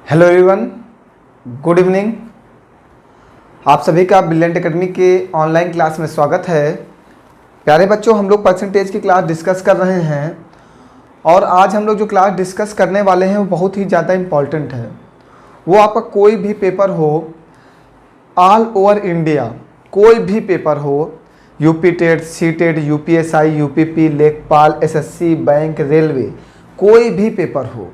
Hello everyone, good evening. आप सभी का ब्रिलियंट एकेडमी के ऑनलाइन क्लास में स्वागत है। प्यारे बच्चों, हम लोग परसेंटेज की क्लास डिस्कस कर रहे हैं और आज हम लोग जो क्लास डिस्कस करने वाले हैं वो बहुत ही ज़्यादा इम्पॉर्टेंट है। वो आपका कोई भी पेपर हो, ऑल ओवर इंडिया कोई भी पेपर हो, UP TET, C TET, UPSI, UPP, लेखपाल, एसएससी, बैंक, रेलवे, कोई भी पेपर हो,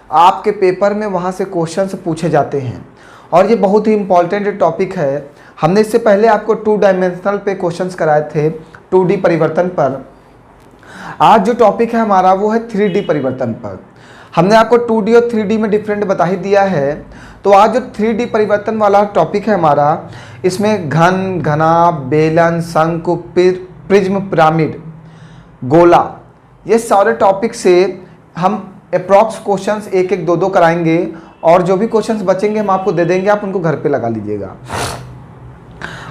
आपके पेपर में वहाँ से क्वेश्चंस पूछे जाते हैं और ये बहुत ही इम्पॉर्टेंट टॉपिक है। हमने इससे पहले आपको 2 डायमेंशनल पे क्वेश्चंस कराए थे, 2D परिवर्तन पर। आज जो टॉपिक है हमारा वो है 3D परिवर्तन पर। हमने आपको 2D और 3D में डिफरेंट बता ही दिया है, तो आज जो 3D परिवर्तन वाला टॉपिक है हमारा, इसमें घन, घना, बेलन, शंकु, प्रिज्म, पिरामिड, गोला, ये सारे टॉपिक से हम अप्रॉक्स क्वेश्चंस एक एक दो कराएंगे और जो भी क्वेश्चंस बचेंगे हम आपको दे देंगे, आप उनको घर पे लगा लीजिएगा।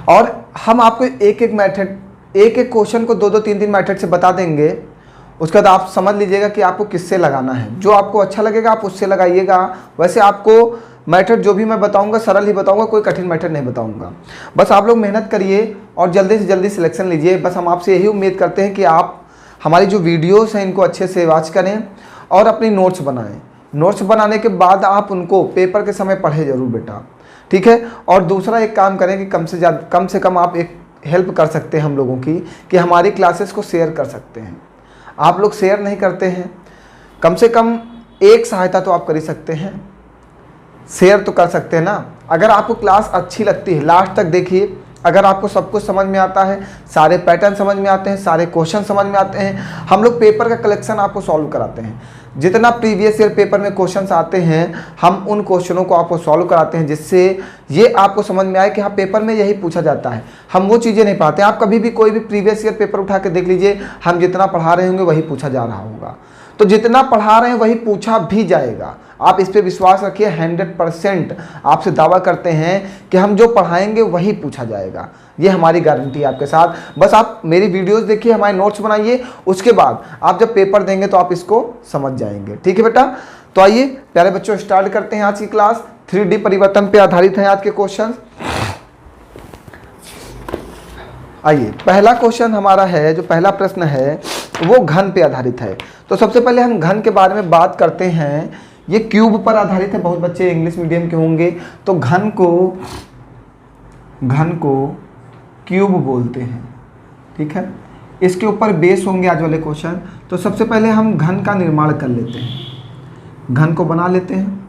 और हम आपको एक एक मेथड, एक एक क्वेश्चन को 2-2, 3-3 मेथड से बता देंगे। उसके बाद आप समझ लीजिएगा कि आपको किससे लगाना है। जो आपको अच्छा लगेगा आप उससे लगाइएगा। वैसे आपको मेथड जो भी मैं बताऊंगा सरल ही बताऊंगा, कोई कठिन मेथड नहीं बताऊंगा। बस आप लोग मेहनत करिए और जल्दी से जल्दी सिलेक्शन लीजिए। बस हम आपसे यही उम्मीद करते हैं कि आप हमारी जो वीडियोस हैं इनको अच्छे से वॉच करें और अपनी नोट्स बनाएं। नोट्स बनाने के बाद आप उनको पेपर के समय पढ़े जरूर बेटा, ठीक है। और दूसरा एक काम करें कि कम से कम आप एक हेल्प कर सकते हैं हम लोगों की, कि हमारी क्लासेस को शेयर कर सकते हैं। आप लोग शेयर नहीं करते हैं, कम से कम एक सहायता तो आप कर ही सकते हैं, शेयर तो कर सकते हैं ना। अगर आपको क्लास अच्छी लगती है, लास्ट तक देखिए। अगर आपको सब कुछ समझ में आता है, सारे पैटर्न समझ में आते हैं, सारे क्वेश्चन समझ में आते हैं, हम लोग पेपर का कलेक्शन आपको सॉल्व कराते हैं। जितना प्रीवियस ईयर पेपर में क्वेश्चंस आते हैं हम उन क्वेश्चनों को आपको सॉल्व कराते हैं, जिससे ये आपको समझ में आए कि हाँ पेपर में यही पूछा जाता है। हम वो चीज़ें नहीं पढ़ाते। आप कभी भी कोई भी प्रीवियस ईयर पेपर उठा के देख लीजिए, हम जितना पढ़ा रहे होंगे वही पूछा जा रहा होगा। तो जितना पढ़ा रहे हैं वही पूछा भी जाएगा। आप इस पे विश्वास रखिए, 100% आपसे दावा करते हैं कि हम जो पढ़ाएंगे वही पूछा जाएगा। ये हमारी गारंटी है आपके साथ। बस आप मेरी वीडियोस देखिए, हमारे नोट्स बनाइए, उसके बाद आप जब पेपर देंगे तो आप इसको समझ जाएंगे, ठीक है बेटा। तो आइए प्यारे बच्चों, स्टार्ट करते हैं आज की क्लास। 3D परिवर्तन पे आधारित है आज के क्वेश्चन। आइए, पहला क्वेश्चन हमारा है, जो पहला प्रश्न है वो घन पे आधारित है। तो सबसे पहले हम घन के बारे में बात करते हैं। ये क्यूब पर आधारित है। बहुत बच्चे इंग्लिश मीडियम के होंगे तो घन को क्यूब बोलते हैं, ठीक है। इसके ऊपर बेस होंगे आज वाले क्वेश्चन। तो सबसे पहले हम घन का निर्माण कर लेते हैं, घन को बना लेते हैं।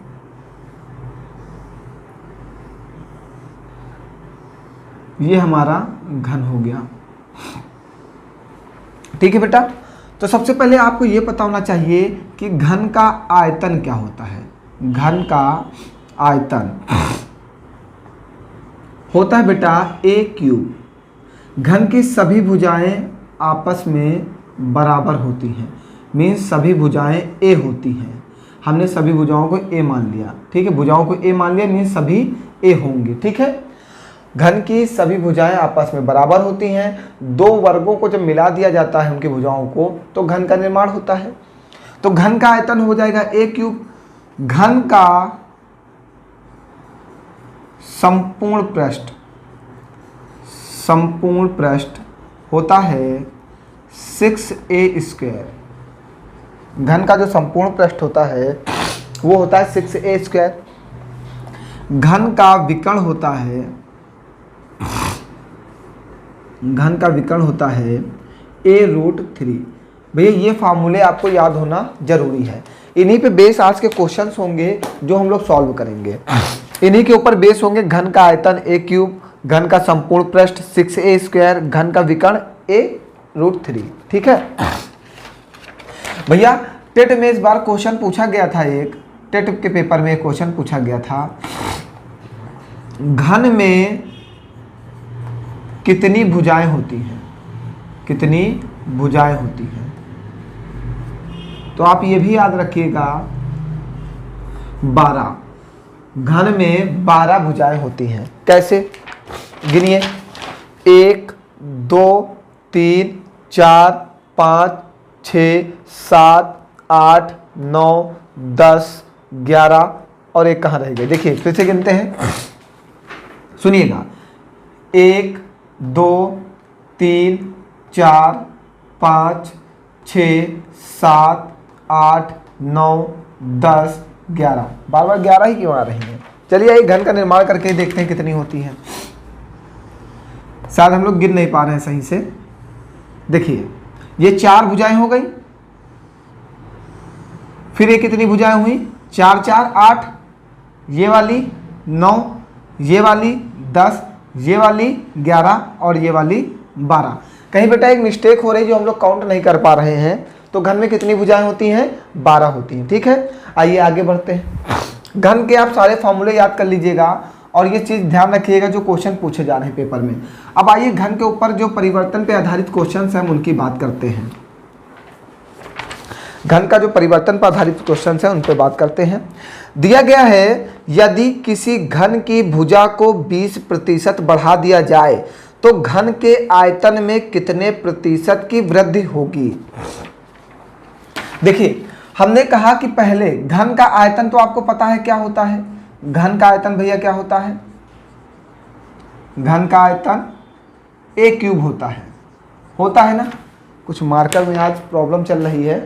ये हमारा घन हो गया, ठीक है बेटा। तो सबसे पहले आपको ये पता होना चाहिए कि घन का आयतन क्या होता है। घन का आयतन होता है बेटा a क्यूब। घन की सभी भुजाएं आपस में बराबर होती हैं, मीन्स सभी भुजाएं a होती हैं। हमने सभी भुजाओं को a मान लिया, ठीक है। भुजाओं को a मान लिया, मीन्स सभी a होंगे, ठीक है। घन की सभी भुजाएं आपस में बराबर होती हैं। दो वर्गों को जब मिला दिया जाता है उनकी भुजाओं को, तो घन का निर्माण होता है। तो घन का आयतन हो जाएगा a क्यूब। घन का संपूर्ण पृष्ठ होता है 6a स्क्वायर। घन का जो संपूर्ण पृष्ठ होता है वो होता है 6a स्क्वायर। घन का विकर्ण होता है, घन का विकर्ण होता है a√3। भैया ये फार्मूले आपको याद होना जरूरी है। इन्हीं पे बेस आज के क्वेश्चंस होंगे जो हम लोग सॉल्व करेंगे। इन्हीं के ऊपर बेस होंगे। घन का आयतन a क्यूब, घन का संपूर्ण पृष्ठ 6a स्क्वायर, घन का विकर्ण a√3, ठीक है। भैया टेट में इस बार क्वेश्चन पूछा गया था, एक टेट के पेपर में क्वेश्चन पूछा गया था, घन में कितनी भुजाएं होती हैं, कितनी भुजाएं होती हैं। तो आप ये भी याद रखिएगा 12। घन में 12 भुजाएं होती हैं। कैसे गिनिए, 1 2 3 4 5 6 7 8 9 10 11 और 1 कहाँ रह गए। देखिए फिर से गिनते हैं, सुनिएगा, 1 2 3 4 5 6 7 8 9 10 11, बार बार 11 ही क्यों आ रही हैं। चलिए एक घन का निर्माण करके देखते हैं कितनी होती है। शायद हम लोग गिन नहीं पा रहे हैं सही से। देखिए ये 4 भुजाएं हो गई, फिर ये कितनी भुजाएं हुई, 4 4 8, ये वाली 9, ये वाली 10, ये वाली 11 और ये वाली 12। कहीं बेटा एक मिस्टेक हो रही जो हम लोग काउंट नहीं कर पा रहे हैं। तो घन में कितनी भुजाएं होती हैं, 12 होती हैं। ठीक है, आइए आगे बढ़ते हैं। घन के आप सारे फॉर्मूले याद कर लीजिएगा और ये चीज़ ध्यान रखिएगा जो क्वेश्चन पूछे जा रहे हैं पेपर में। अब आइए घन के ऊपर जो परिवर्तन पे आधारित क्वेश्चन हैं हम उनकी बात करते हैं। घन का जो परिवर्तन पर आधारित क्वेश्चन है उन पर बात करते हैं। दिया गया है यदि किसी घन की भुजा को 20% बढ़ा दिया जाए तो घन के आयतन में कितने प्रतिशत की वृद्धि होगी। देखिए हमने कहा कि पहले घन का आयतन तो आपको पता है क्या होता है। घन का आयतन भैया क्या होता है, घन का आयतन a क्यूब होता है ना। कुछ मार्कर में आज प्रॉब्लम चल रही है।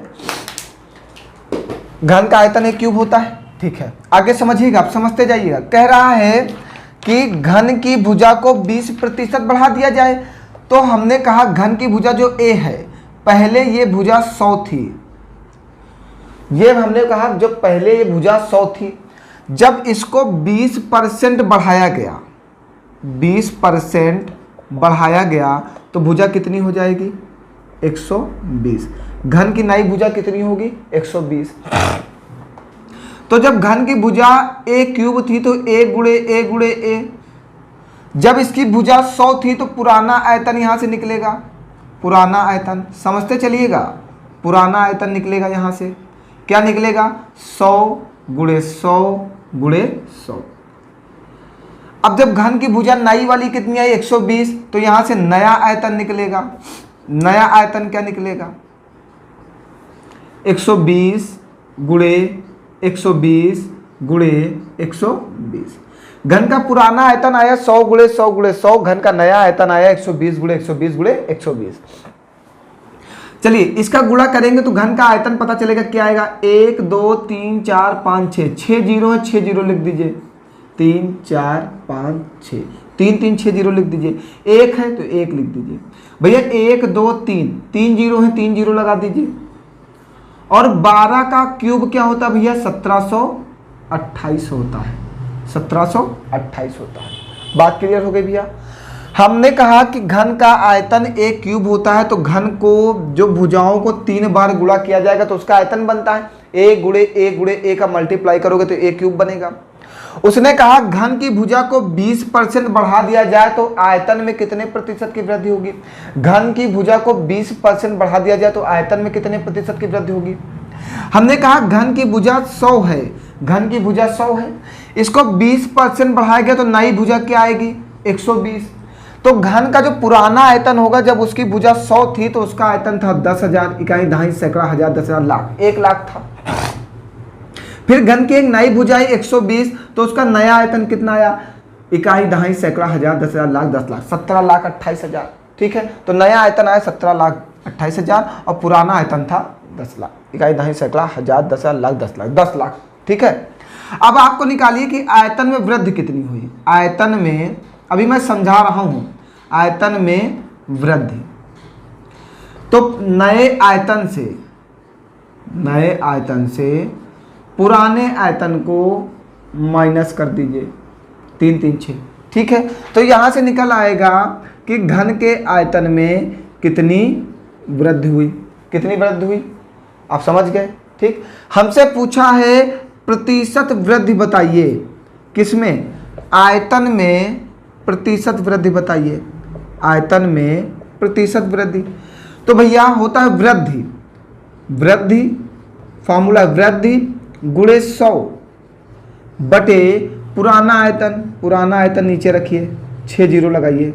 घन का आयतन a क्यूब होता है। ठीक है, आगे समझिएगा, आप समझते जाइएगा। कह रहा है कि घन की भुजा को 20% बढ़ा दिया जाए। तो हमने कहा घन की भुजा जो a है, पहले ये भुजा 100 थी। ये हमने कहा जब पहले ये भुजा 100 थी, जब इसको 20% बढ़ाया गया, 20% बढ़ाया गया तो भुजा कितनी हो जाएगी, 120। घन की नई भुजा कितनी होगी, 120। तो जब घन की भुजा a क्यूब थी तो a गुणे a, जब इसकी भुजा 100 थी तो पुराना आयतन यहाँ से निकलेगा। पुराना आयतन समझते चलिएगा, पुराना आयतन निकलेगा यहाँ से। क्या निकलेगा, 100 गुणे 100 गुणे 100। अब जब घन की भुजा नई वाली कितनी आई, 120, तो यहाँ से नया आयतन निकलेगा। नया आयतन क्या निकलेगा, 120 गुणे 120 गुणे 120। घन का पुराना आयतन आया 100 गुणे 100 गुणे 100, घन का नया आयतन आया 120 गुणे 120 गुणे 120। चलिए इसका गुणा करेंगे तो घन का आयतन पता चलेगा क्या आएगा, 1 2 3 4 5 6, 6 जीरो है, 6 जीरो लिख दीजिए। 3 4 5 6, 3 3 6 जीरो लिख दीजिए। 1 है तो 1 लिख दीजिए भैया। 1 2 3, 3 जीरो है, 3 जीरो लगा दीजिए। और 12 का क्यूब क्या होता है भैया, 1728 होता है। 1728 होता है। बात क्लियर हो गई भैया। हमने कहा कि घन का आयतन a क्यूब होता है, तो घन को जो भुजाओं को 3 बार गुणा किया जाएगा तो उसका आयतन बनता है। a गुणे a का मल्टीप्लाई करोगे तो a क्यूब बनेगा। उसने कहा घन की भुजा को 20% बढ़ा दिया जाए तो आयतन में कितने प्रतिशत की वृद्धि होगी। घन की भुजा को 20% बढ़ा दिया जाए तो आयतन में कितने प्रतिशत की वृद्धि होगी। हमने कहा घन की भुजा 100 है, घन की भुजा 100 है, इसको 20% बढ़ाया गया तो नई भुजा क्या आएगी, 120। तो घन का जो पुराना आयतन होगा जब उसकी भुजा 100 थी तो उसका आयतन था 10,000 इकाई, दहाई, सैकड़ा, हजार, 10,000, लाख, 1 लाख था। फिर घन की एक नई भुजा आई 120, तो उसका नया आयतन कितना आया, इकाई, दहाई, सैकड़ा, हजार, 10,000, लाख, 10 लाख, 17,28,000। ठीक है, तो नया आयतन आया 17,28,000 और पुराना आयतन था 10 लाख, इकाई, दहाई, सैकड़ा, हजार, 10,000, लाख, 10 लाख, 10 लाख। ठीक है, अब आपको निकालिए कि आयतन में वृद्धि कितनी हुई। आयतन में अभी मैं समझा रहा हूं, आयतन में वृद्धि। तो नए आयतन से पुराने आयतन को माइनस कर दीजिए, 3 3 6। ठीक है, तो यहां से निकल आएगा कि घन के आयतन में कितनी वृद्धि हुई। कितनी वृद्धि हुई आप समझ गए। ठीक, हमसे पूछा है प्रतिशत वृद्धि बताइए, किसमें, आयतन में प्रतिशत वृद्धि बताइए, आयतन में प्रतिशत वृद्धि। तो भैया होता है वृद्धि, वृद्धि फॉर्मूला वृद्धि गुणे 100 बटे पुराना आयतन। पुराना आयतन नीचे रखिए, 6 जीरो लगाइए,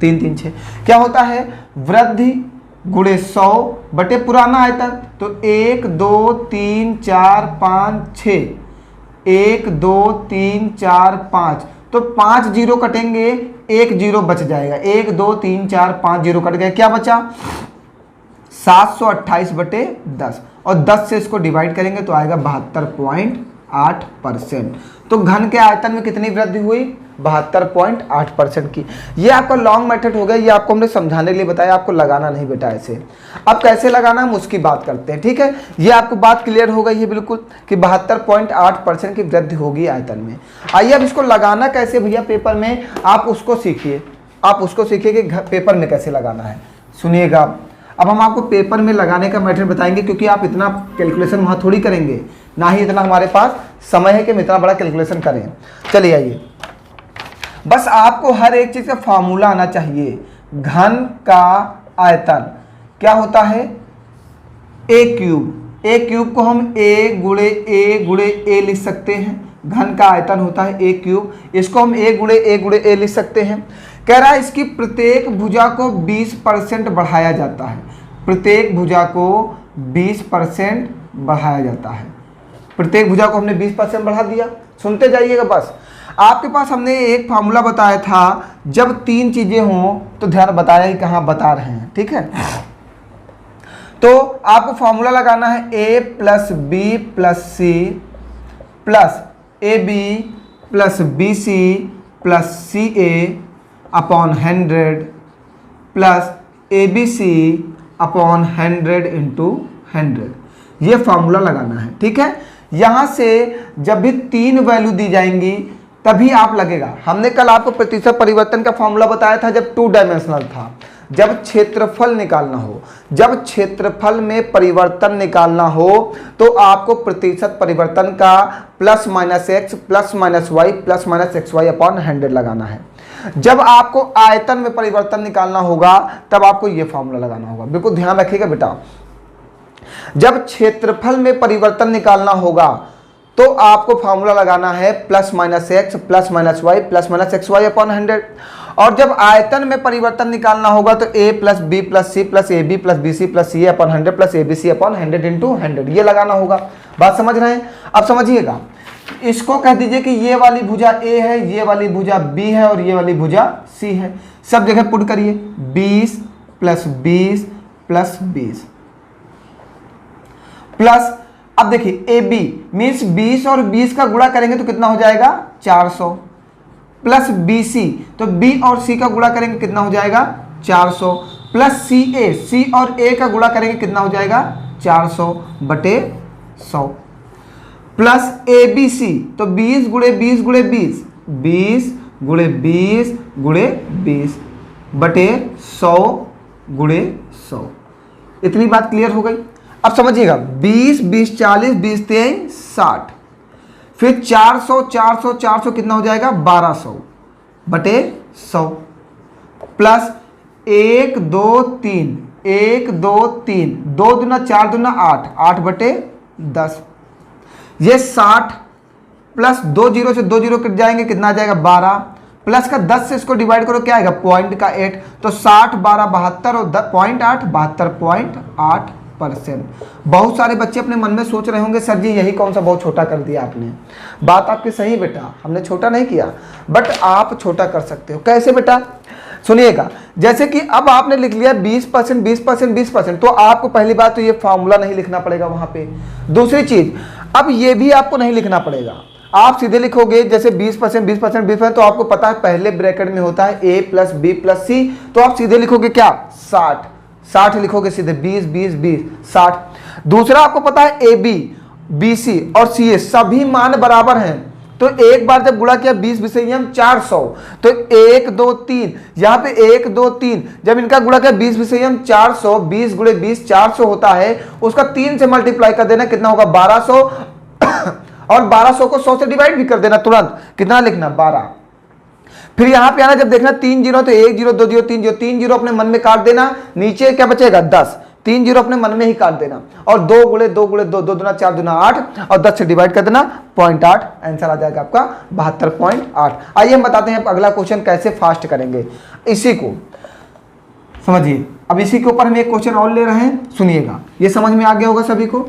3 3 6। क्या होता है, वृद्धि गुणे 100 बटे पुराना आयतन। तो 1 2 3 4 5 6, 1 2 3 4 5, तो 5 जीरो कटेंगे, 1 जीरो बच जाएगा। 1 2 3 4 5 जीरो कट गए, क्या बचा 728/10, और 10 से इसको डिवाइड करेंगे तो आएगा 72.8%। तो घन के आयतन में कितनी वृद्धि हुई, 72.8% की। ये आपका लॉन्ग मेथड हो गया, ये आपको हमने समझाने के लिए बताया, आपको लगाना नहीं बेटा ऐसे। अब कैसे लगाना हम उसकी बात करते हैं, ठीक है। ये आपको बात क्लियर हो गई है बिल्कुल कि 72.8% की वृद्धि होगी आयतन में। आइए अब इसको लगाना कैसे भैया पेपर में, आप उसको सीखिए, आप उसको सीखिए कि पेपर में कैसे लगाना है। सुनिएगा, अब हम आपको पेपर में लगाने का मेथड बताएंगे, क्योंकि आप इतना कैलकुलेशन वहाँ थोड़ी करेंगे, ना ही इतना हमारे पास समय है कि हम इतना बड़ा कैलकुलेशन करें। चलिए आइए, बस आपको हर एक चीज़ का फार्मूला आना चाहिए। घन का आयतन क्या होता है, ए क्यूब। ए क्यूब को हम ए गुणे ए लिख सकते हैं। घन का आयतन होता है ए क्यूब, इसको हम ए गुणे ए लिख सकते हैं। कह रहा है इसकी प्रत्येक भुजा को 20% बढ़ाया जाता है। प्रत्येक भुजा को 20% बढ़ाया जाता है। प्रत्येक भुजा को हमने 20% बढ़ा दिया। सुनते जाइएगा बस। आपके पास हमने एक फार्मूला बताया था, जब तीन चीजें हों तो ध्यान बताया ही कहाँ बता रहे हैं, ठीक है। तो आपको फार्मूला लगाना है a plus B plus C plus A B plus B C plus C A upon 100 plus A B C upon 100 into 100। ये फार्मूला लगाना है, ठीक है। यहाँ से जब भी तीन वैल्यू दी जाएंगी तभी आप लगेगा। हमने कल आपको प्रतिशत परिवर्तन का फार्मूला बताया था जब 2 डायमेंशनल था, जब क्षेत्रफल निकालना हो, जब क्षेत्रफल में परिवर्तन निकालना हो तो आपको प्रतिशत परिवर्तन का plus minus X plus minus Y plus minus X Y upon 100 लगाना है। जब आपको आयतन में परिवर्तन निकालना होगा तब आपको यह फार्मूला लगाना होगा। बिल्कुल ध्यान रखिएगा बेटा, जब क्षेत्रफल में परिवर्तन निकालना होगा तो आपको फार्मूला लगाना है plus minus X plus minus Y plus minus X Y upon 100। और जब आयतन में परिवर्तन निकालना होगा तो a plus B plus C plus A B plus B C plus C upon 100 plus A B C upon 100 into 100, ये लगाना होगा। बात समझ रहे हैं? अब समझिएगा, इसको कह दीजिए कि ये वाली भुजा a है, ये वाली भुजा b है और ये वाली भुजा c है। सब जगह पुट करिए 20 प्लस 20 प्लस 20 प्लस, अब देखिए ए बी मीन्स 20 और 20 का गुणा करेंगे तो कितना हो जाएगा 400 प्लस बी सी, तो बी और सी का गुणा करेंगे कितना हो जाएगा 400 प्लस सी ए, सी और ए का गुणा करेंगे कितना हो जाएगा 400/100 प्लस ए बी सी, तो 20 गुणे 20 गुणे 20, 20 गुणे 20 गुणे 20/100 गुणे 100। इतनी बात क्लियर हो गई। अब समझिएगा 20 20 40 20 23 60, फिर 400 400 400 कितना हो जाएगा 1200/100 प्लस 1 2 3 1 2 3 2 दूना 4 दूना 8 8/10, ये 60 प्लस 2 जीरो से 2 जीरो कट जाएंगे कितना आ जाएगा 12 प्लस का 10 से इसको डिवाइड करो क्या आएगा पॉइंट का 8, तो 60 12 72 और 0.8 72.8%। बहुत सारे बच्चे अपने मन में सोच रहे होंगे सर जी यही कौन सा बहुत छोटा कर दिया आपने। बात आपकी सही बेटा, हमने छोटा नहीं किया, बट आप छोटा कर सकते हो। कैसे बेटा? सुनिएगा, जैसे कि अब आपने लिख लिया 20% 20% 20%, तो आपको पहली बात तो ये फॉर्मूला नहीं लिखना पड़ेगा वहां पे। दूसरी चीज, अब ये भी आपको नहीं लिखना पड़ेगा, आप सीधे लिखोगे जैसे 20% 20% 20%, तो आपको पता है पहले ब्रैकेट में होता है a प्लस बी प्लस सी, तो आप सीधे लिखोगे क्या 60 60 लिखोगे सीधे 20 20 20 60। दूसरा आपको पता है ए बी बी सी और सी ए सभी मान बराबर हैं, तो एक बार जब गुणा किया 20 विषयम 400, तो 1 2 3 यहाँ पे 1 2 3 जब इनका गुणा किया 20 विषयम 400, 20 गुणे 20 400 होता है, उसका 3 से मल्टीप्लाई कर देना कितना होगा 1200 और 1200 को 100 से डिवाइड भी कर देना तुरंत, कितना लिखना 12। फिर यहां पे आना, जब देखना 3 जीरो तो 1 जीरो 2 जीरो 3 जीरो, 3 जीरो अपने मन में काट देना, नीचे क्या बचेगा 10, 3 जीरो अपने मन में ही काट देना, और 2 गुणे 2 गुणे 2 2 दूना 4 दूना 8 और 10 से डिवाइड कर देना 0.8, आंसर आ जाएगा आपका 72.8। आइए हम बताते हैं अगला क्वेश्चन कैसे फास्ट करेंगे इसी को, समझिए। अब इसी के ऊपर हम एक क्वेश्चन और ले रहे हैं, सुनिएगा, ये समझ में आ गया होगा सभी को।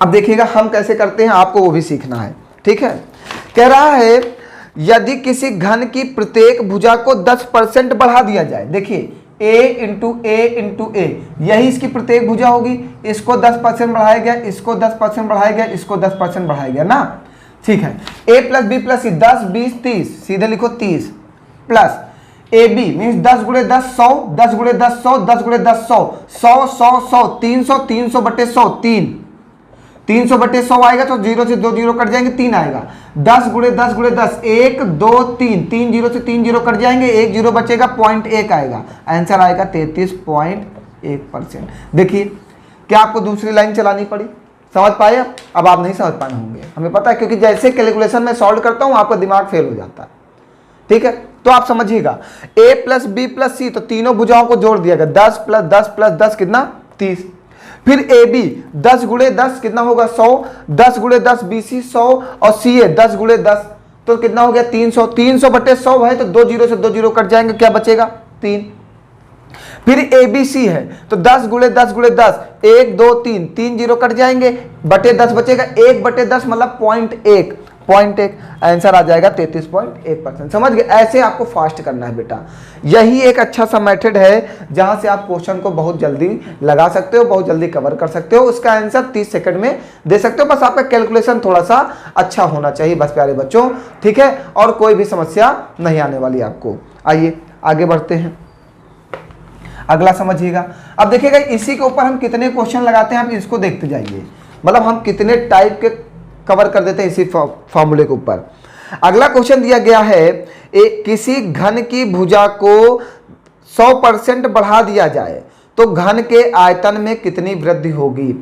अब देखिएगा हम कैसे करते हैं, आपको वो भी सीखना है। ठीक है, कह रहा है यदि किसी घन की प्रत्येक भुजा को 10% बढ़ा दिया जाए, देखिए a इंटू ए यही इसकी प्रत्येक भुजा होगी, इसको 10% बढ़ाया गया, इसको 10% बढ़ाया गया, इसको 10% बढ़ाया गया ना। ठीक है, a plus B plus C 10 20 30, सीधे लिखो 30 प्लस ए बी मीन्स 10 गुणे 10 100, 10 गुणे 10 100, 10 गुणे 10 100, 100 100 100 300, 300 बटे 100 3, 300 बटे 100 आएगा तो 0 से 2 जीरो कट जाएंगे, 3 आएगा। 10 गुणे 10 गुणे 10 1 2 3, 3 जीरो से 3 जीरो कट जाएंगे, 1 जीरो बचेगा, 0.1 आएगा, आंसर आएगा 33.1%। देखिए क्या आपको दूसरी लाइन चलानी पड़ी, समझ पाए? अब आप नहीं समझ पाए होंगे, हमें पता है, क्योंकि जैसे कैलकुलेशन में सॉल्व करता हूं आपका दिमाग फेल हो जाता है। ठीक है, तो आप समझिएगा a प्लस बी प्लस सी, तो तीनों भुजाओं को जोड़ दिया गया, 10 प्लस 10 प्लस 10 कितना 30। फिर ए बी 10 गुणे 10 कितना होगा 100, 10 गुणे 10 बी सी 100 और सी ए 10 गुणे 10 तो कितना हो गया 300, 300 बटे 100 है तो 2 जीरो से 2 जीरो कट जाएंगे, क्या बचेगा 3। फिर ए बी सी है तो 10 गुणे 10 गुणे 10 1 2 3, 3 जीरो कट जाएंगे, बटे 10 बचेगा, 1 बटे 10 मतलब 0.1, आंसर आ जाएगा 33.1%। समझ गए? ऐसे आपको फास्ट करना है बेटा, यही एक अच्छा सा मेथड है जहां से आप क्वेश्चन को बहुत जल्दी लगा सकते हो, बहुत जल्दी कवर कर सकते हो, उसका आंसर 30 सेकंड में दे सकते हो। बस आपका कैलकुलेशन थोड़ा सा अच्छा होना चाहिए बस प्यारे बच्चों। ठीक है, और कोई भी समस्या नहीं आने वाली आपको। आइए आगे बढ़ते हैं, अगला समझिएगा। अब देखिएगा इसी के ऊपर हम कितने क्वेश्चन लगाते हैं, आप इसको देखते जाइए, मतलब हम कितने टाइप के कवर कर देते हैं इसी फॉर्मूले के ऊपर। अगला क्वेश्चन दिया गया है किसी घन की भुजा को 100% बढ़ा दिया जाए तो घन के आयतन में कितनी वृद्धि होगी।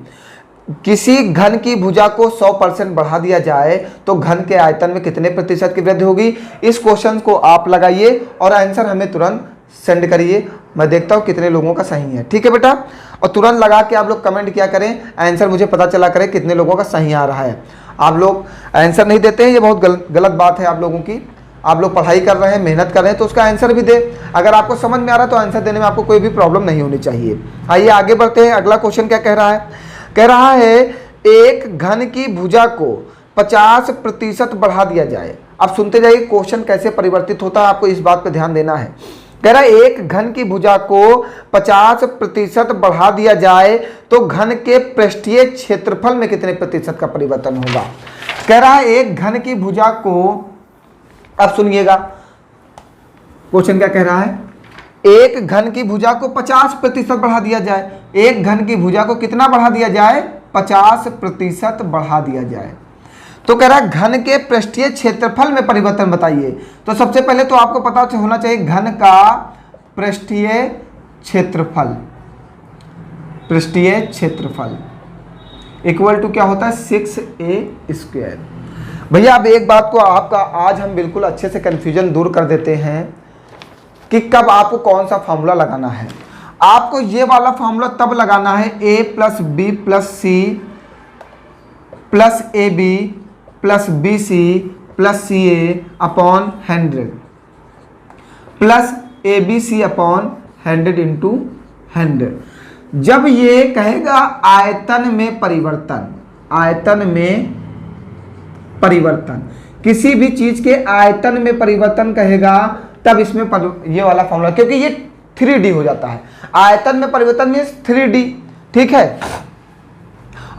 किसी घन की भुजा को 100% बढ़ा दिया जाए तो घन के आयतन में कितने प्रतिशत की वृद्धि होगी। इस क्वेश्चन को आप लगाइए और आंसर हमें तुरंत सेंड करिए, मैं देखता हूं कितने लोगों का सही है। ठीक है बेटा, और तुरंत लगा के आप लोग कमेंट किया करें, आंसर मुझे पता चला करें कितने लोगों का सही आ रहा है। आप लोग आंसर नहीं देते हैं, ये बहुत गलत बात है आप लोगों की। आप लोग पढ़ाई कर रहे हैं, मेहनत कर रहे हैं, तो उसका आंसर भी दे। अगर आपको समझ में आ रहा है तो आंसर देने में आपको कोई भी प्रॉब्लम नहीं होनी चाहिए। आइए आगे बढ़ते हैं, अगला क्वेश्चन क्या कह रहा है। कह रहा है एक घन की भुजा को 50% बढ़ा दिया जाए। अब सुनते जाइए क्वेश्चन कैसे परिवर्तित होता है, आपको इस बात पर ध्यान देना है। कह रहा है एक घन की भुजा को 50% बढ़ा दिया जाए तो घन के पृष्ठीय क्षेत्रफल में कितने प्रतिशत का परिवर्तन होगा। कह रहा है एक घन की भुजा को, अब सुनिएगा क्वेश्चन क्या कह रहा है, एक घन की भुजा को 50% बढ़ा दिया जाए। एक घन की भुजा को कितना बढ़ा दिया जाए, 50% बढ़ा दिया जाए। तो कह रहा है घन के पृष्ठीय क्षेत्रफल में परिवर्तन बताइए। तो सबसे पहले तो आपको पता होना चाहिए घन का पृष्ठीय क्षेत्रफल, पृष्ठीय क्षेत्रफल इक्वल टू क्या होता है 6a²। भैया अब एक बात को आपका आज हम बिल्कुल अच्छे से कंफ्यूजन दूर कर देते हैं कि कब आपको कौन सा फॉर्मूला लगाना है। आपको ये वाला फॉर्मूला तब लगाना है a plus B plus C plus A B plus B C plus C A upon 100 plus A B C upon 100 into 100। जब ये कहेगा आयतन में परिवर्तन, आयतन में परिवर्तन, किसी भी चीज के आयतन में परिवर्तन कहेगा तब इसमें ये वाला फॉर्मूला, क्योंकि ये 3D हो जाता है। आयतन में परिवर्तन मीन्स 3D। ठीक है,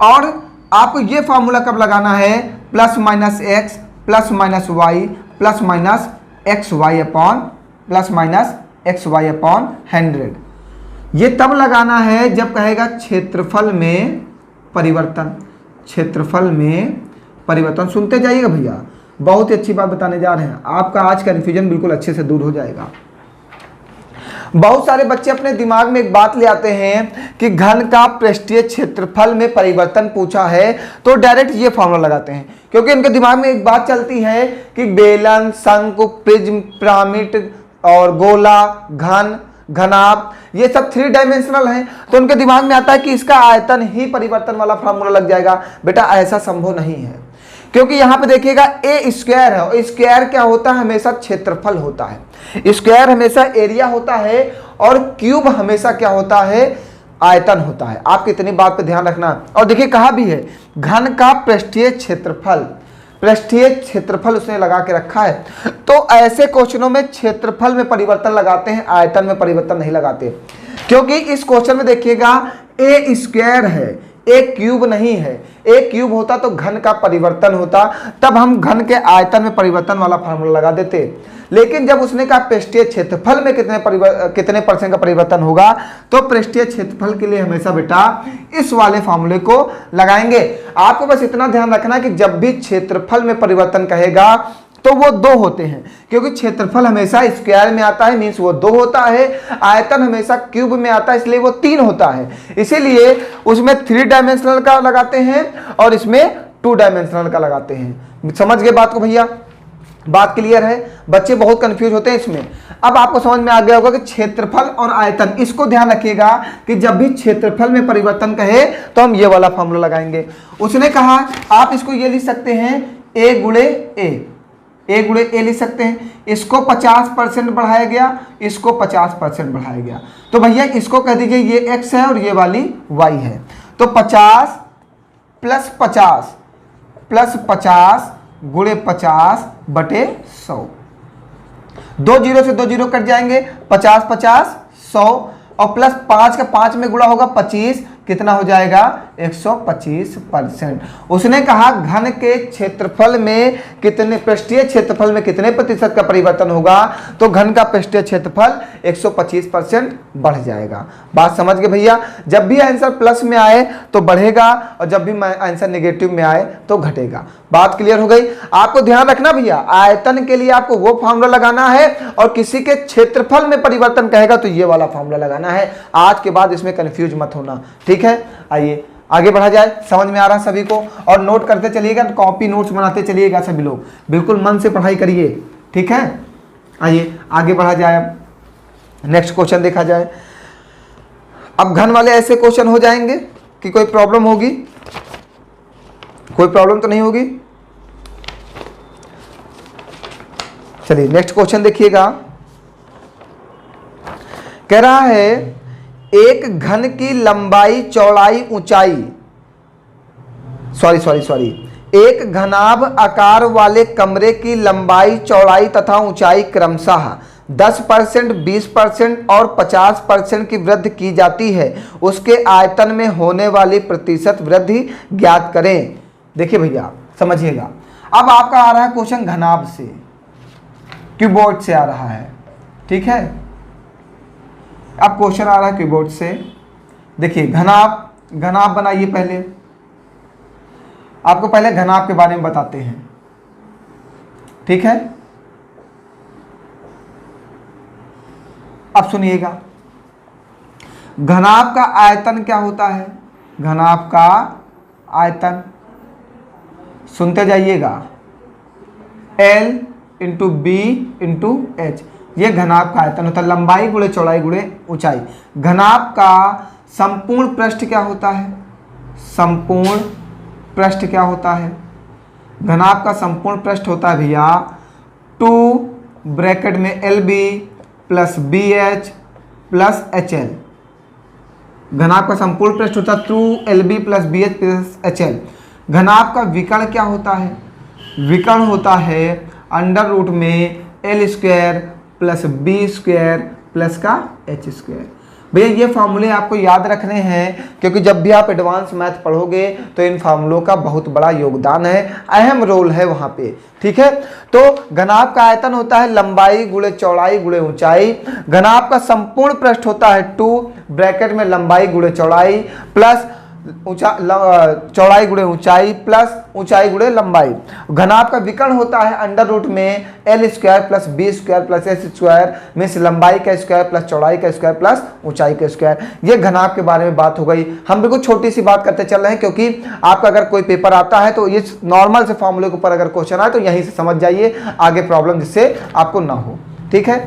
और आपको ये फॉर्मूला कब लगाना है, plus minus X plus minus Y plus minus X Y upon plus minus X Y upon 100। ये तब लगाना है जब कहेगा क्षेत्रफल में परिवर्तन, क्षेत्रफल में परिवर्तन। सुनते जाइएगा भैया, बहुत ही अच्छी बात बताने जा रहे हैं, आपका आज कन्फ्यूजन बिल्कुल अच्छे से दूर हो जाएगा। बहुत सारे बच्चे अपने दिमाग में एक बात ले आते हैं कि घन का पृष्ठीय क्षेत्रफल में परिवर्तन पूछा है तो डायरेक्ट ये फॉर्मूला लगाते हैं, क्योंकि इनके दिमाग में एक बात चलती है कि बेलन, शंकु, प्रिज्म, पिरामिड और गोला, घन, घनाभ ये सब 3 डायमेंशनल हैं, तो उनके दिमाग में आता है कि इसका आयतन ही परिवर्तन वाला फॉर्मूला लग जाएगा। बेटा ऐसा संभव नहीं है, क्योंकि यहां पे देखिएगा ए स्क्वायर है, और स्क्वायर क्या होता है, हमेशा क्षेत्रफल होता है। स्क्वायर हमेशा एरिया होता है और क्यूब हमेशा क्या होता है, आयतन होता है। आप इतनी बात पे ध्यान रखना। और देखिए कहा भी है घन का पृष्ठीय क्षेत्रफल, पृष्ठीय क्षेत्रफल उसने लगा के रखा है। तो ऐसे क्वेश्चनों में क्षेत्रफल में परिवर्तन लगाते हैं, आयतन में परिवर्तन नहीं लगाते, क्योंकि इस क्वेश्चन में देखिएगा ए स्क्वायर है, एक क्यूब नहीं है। एक क्यूब होता तो घन का परिवर्तन होता, तब हम घन के आयतन में परिवर्तन वाला फार्मूला लगा देते। लेकिन जब उसने कहा पृष्ठीय क्षेत्रफल में कितने परसेंट का परिवर्तन होगा, तो पृष्ठीय क्षेत्रफल के लिए हमेशा बेटा इस वाले फार्मूले को लगाएंगे। आपको बस इतना ध्यान रखना कि जब भी क्षेत्रफल में परिवर्तन कहेगा तो वो दो होते हैं, क्योंकि क्षेत्रफल हमेशा स्क्वायर में आता है, मीन्स वो दो होता है। आयतन हमेशा क्यूब में आता है, इसलिए वो 3 होता है। इसीलिए उसमें 3 डायमेंशनल का लगाते हैं और इसमें 2 डायमेंशनल का लगाते हैं। समझ गए बात को भैया? बात क्लियर है? बच्चे बहुत कंफ्यूज होते हैं इसमें। अब आपको समझ में आ गया होगा कि क्षेत्रफल और आयतन, इसको ध्यान रखिएगा कि जब भी क्षेत्रफल में परिवर्तन कहे तो हम ये वाला फार्मूला लगाएंगे। उसने कहा आप इसको ये लिख सकते हैं ए गुणे ए लिख सकते हैं। इसको 50% बढ़ाया गया, इसको 50% बढ़ाया गया, तो भैया इसको कह दीजिए ये x है और ये वाली y है। तो 50 प्लस 50 गुणे 50 बटे 100। 2 जीरो से 2 जीरो कट जाएंगे, 50 50 100 और प्लस 5 का 5 में गुणा होगा 25, कितना हो जाएगा 125%। उसने कहा घन के क्षेत्रफल में कितने, पृष्ठीय क्षेत्रफल में कितने प्रतिशत का परिवर्तन होगा, तो घन का पृष्ठीय क्षेत्रफल 125% बढ़ जाएगा। बात समझ गए भैया? जब भी आंसर प्लस में आए तो बढ़ेगा और जब भी आंसर नेगेटिव में आए तो घटेगा। बात क्लियर हो गई? आपको ध्यान रखना भैया, आयतन के लिए आपको वो फार्मूला लगाना है और किसी के क्षेत्रफल में परिवर्तन कहेगा तो ये वाला फार्मूला लगाना है। आज के बाद इसमें कंफ्यूज मत होना, ठीक है? आइए आगे बढ़ा जाए। समझ में आ रहा सभी को? और नोट करते चलिएगा, कॉपी नोट्स बनाते चलिएगा सभी लोग, बिल्कुल मन से पढ़ाई करिए, ठीक है? आइए आगे बढ़ा जाए। अब नेक्स्ट क्वेश्चन देखा जाए। अब घन वाले ऐसे क्वेश्चन हो जाएंगे कि कोई प्रॉब्लम होगी? कोई प्रॉब्लम तो नहीं होगी? चलिए नेक्स्ट क्वेश्चन देखिएगा। कह रहा है एक घन की लंबाई चौड़ाई ऊंचाई, सॉरी, एक घनाभ आकार वाले कमरे की लंबाई चौड़ाई तथा ऊंचाई क्रमशः 10%, 20% और 50% की वृद्धि की जाती है। उसके आयतन में होने वाली प्रतिशत वृद्धि ज्ञात करें। देखिए भैया समझिएगा, अब आपका आ रहा है क्वेश्चन घनाभ से, कीबोर्ड से आ रहा है, ठीक है? अब क्वेश्चन आ रहा है कीबोर्ड से। देखिए घनाभ बनाइए। पहले आपको पहले घनाभ के बारे में बताते हैं, ठीक है? अब सुनिएगा, घनाभ का आयतन क्या होता है? घनाभ का आयतन सुनते जाइएगा, L into B into H, ये घनाभ का आयतन होता है। लंबाई गुणे चौड़ाई गुणे ऊंचाई। घनाभ का संपूर्ण पृष्ठ क्या होता है? संपूर्ण पृष्ठ क्या होता है? घनाभ का संपूर्ण पृष्ठ होता है भैया 2 ब्रैकेट में LB plus BH plus HL। घनाभ का संपूर्ण पृष्ठ होता है 2LB plus BH plus HL। घनाभ का विकर्ण क्या होता है? विकर्ण होता है अंडर रूट में L square plus B square plus का एच स्क्वायर। भैया ये फार्मूले आपको याद रखने हैं, क्योंकि जब भी आप एडवांस मैथ पढ़ोगे तो इन फार्मूलों का बहुत बड़ा योगदान है, अहम रोल है वहाँ पे, ठीक है? तो घनाभ का आयतन होता है लंबाई गुणे चौड़ाई गुणे ऊंचाई। घनाभ का संपूर्ण पृष्ठ होता है 2 ब्रैकेट में लंबाई गुणे चौड़ाई प्लस चौड़ाई गुणे ऊंचाई प्लस ऊंचाई गुणे लंबाई। घनाभ का विकर्ण होता है अंडर रूट में L square plus B square plus H square, means लंबाई का स्क्वायर प्लस चौड़ाई का स्क्वायर प्लस ऊंचाई का स्क्वायर। ये घनाभ के बारे में बात हो गई। हम बिल्कुल छोटी सी बात करते चल रहे हैं, क्योंकि आपका अगर कोई पेपर आता है तो ये नॉर्मल से फॉर्मूले के ऊपर अगर क्वेश्चन आए तो यहीं से समझ जाइए, आगे प्रॉब्लम जिससे आपको ना हो, ठीक है?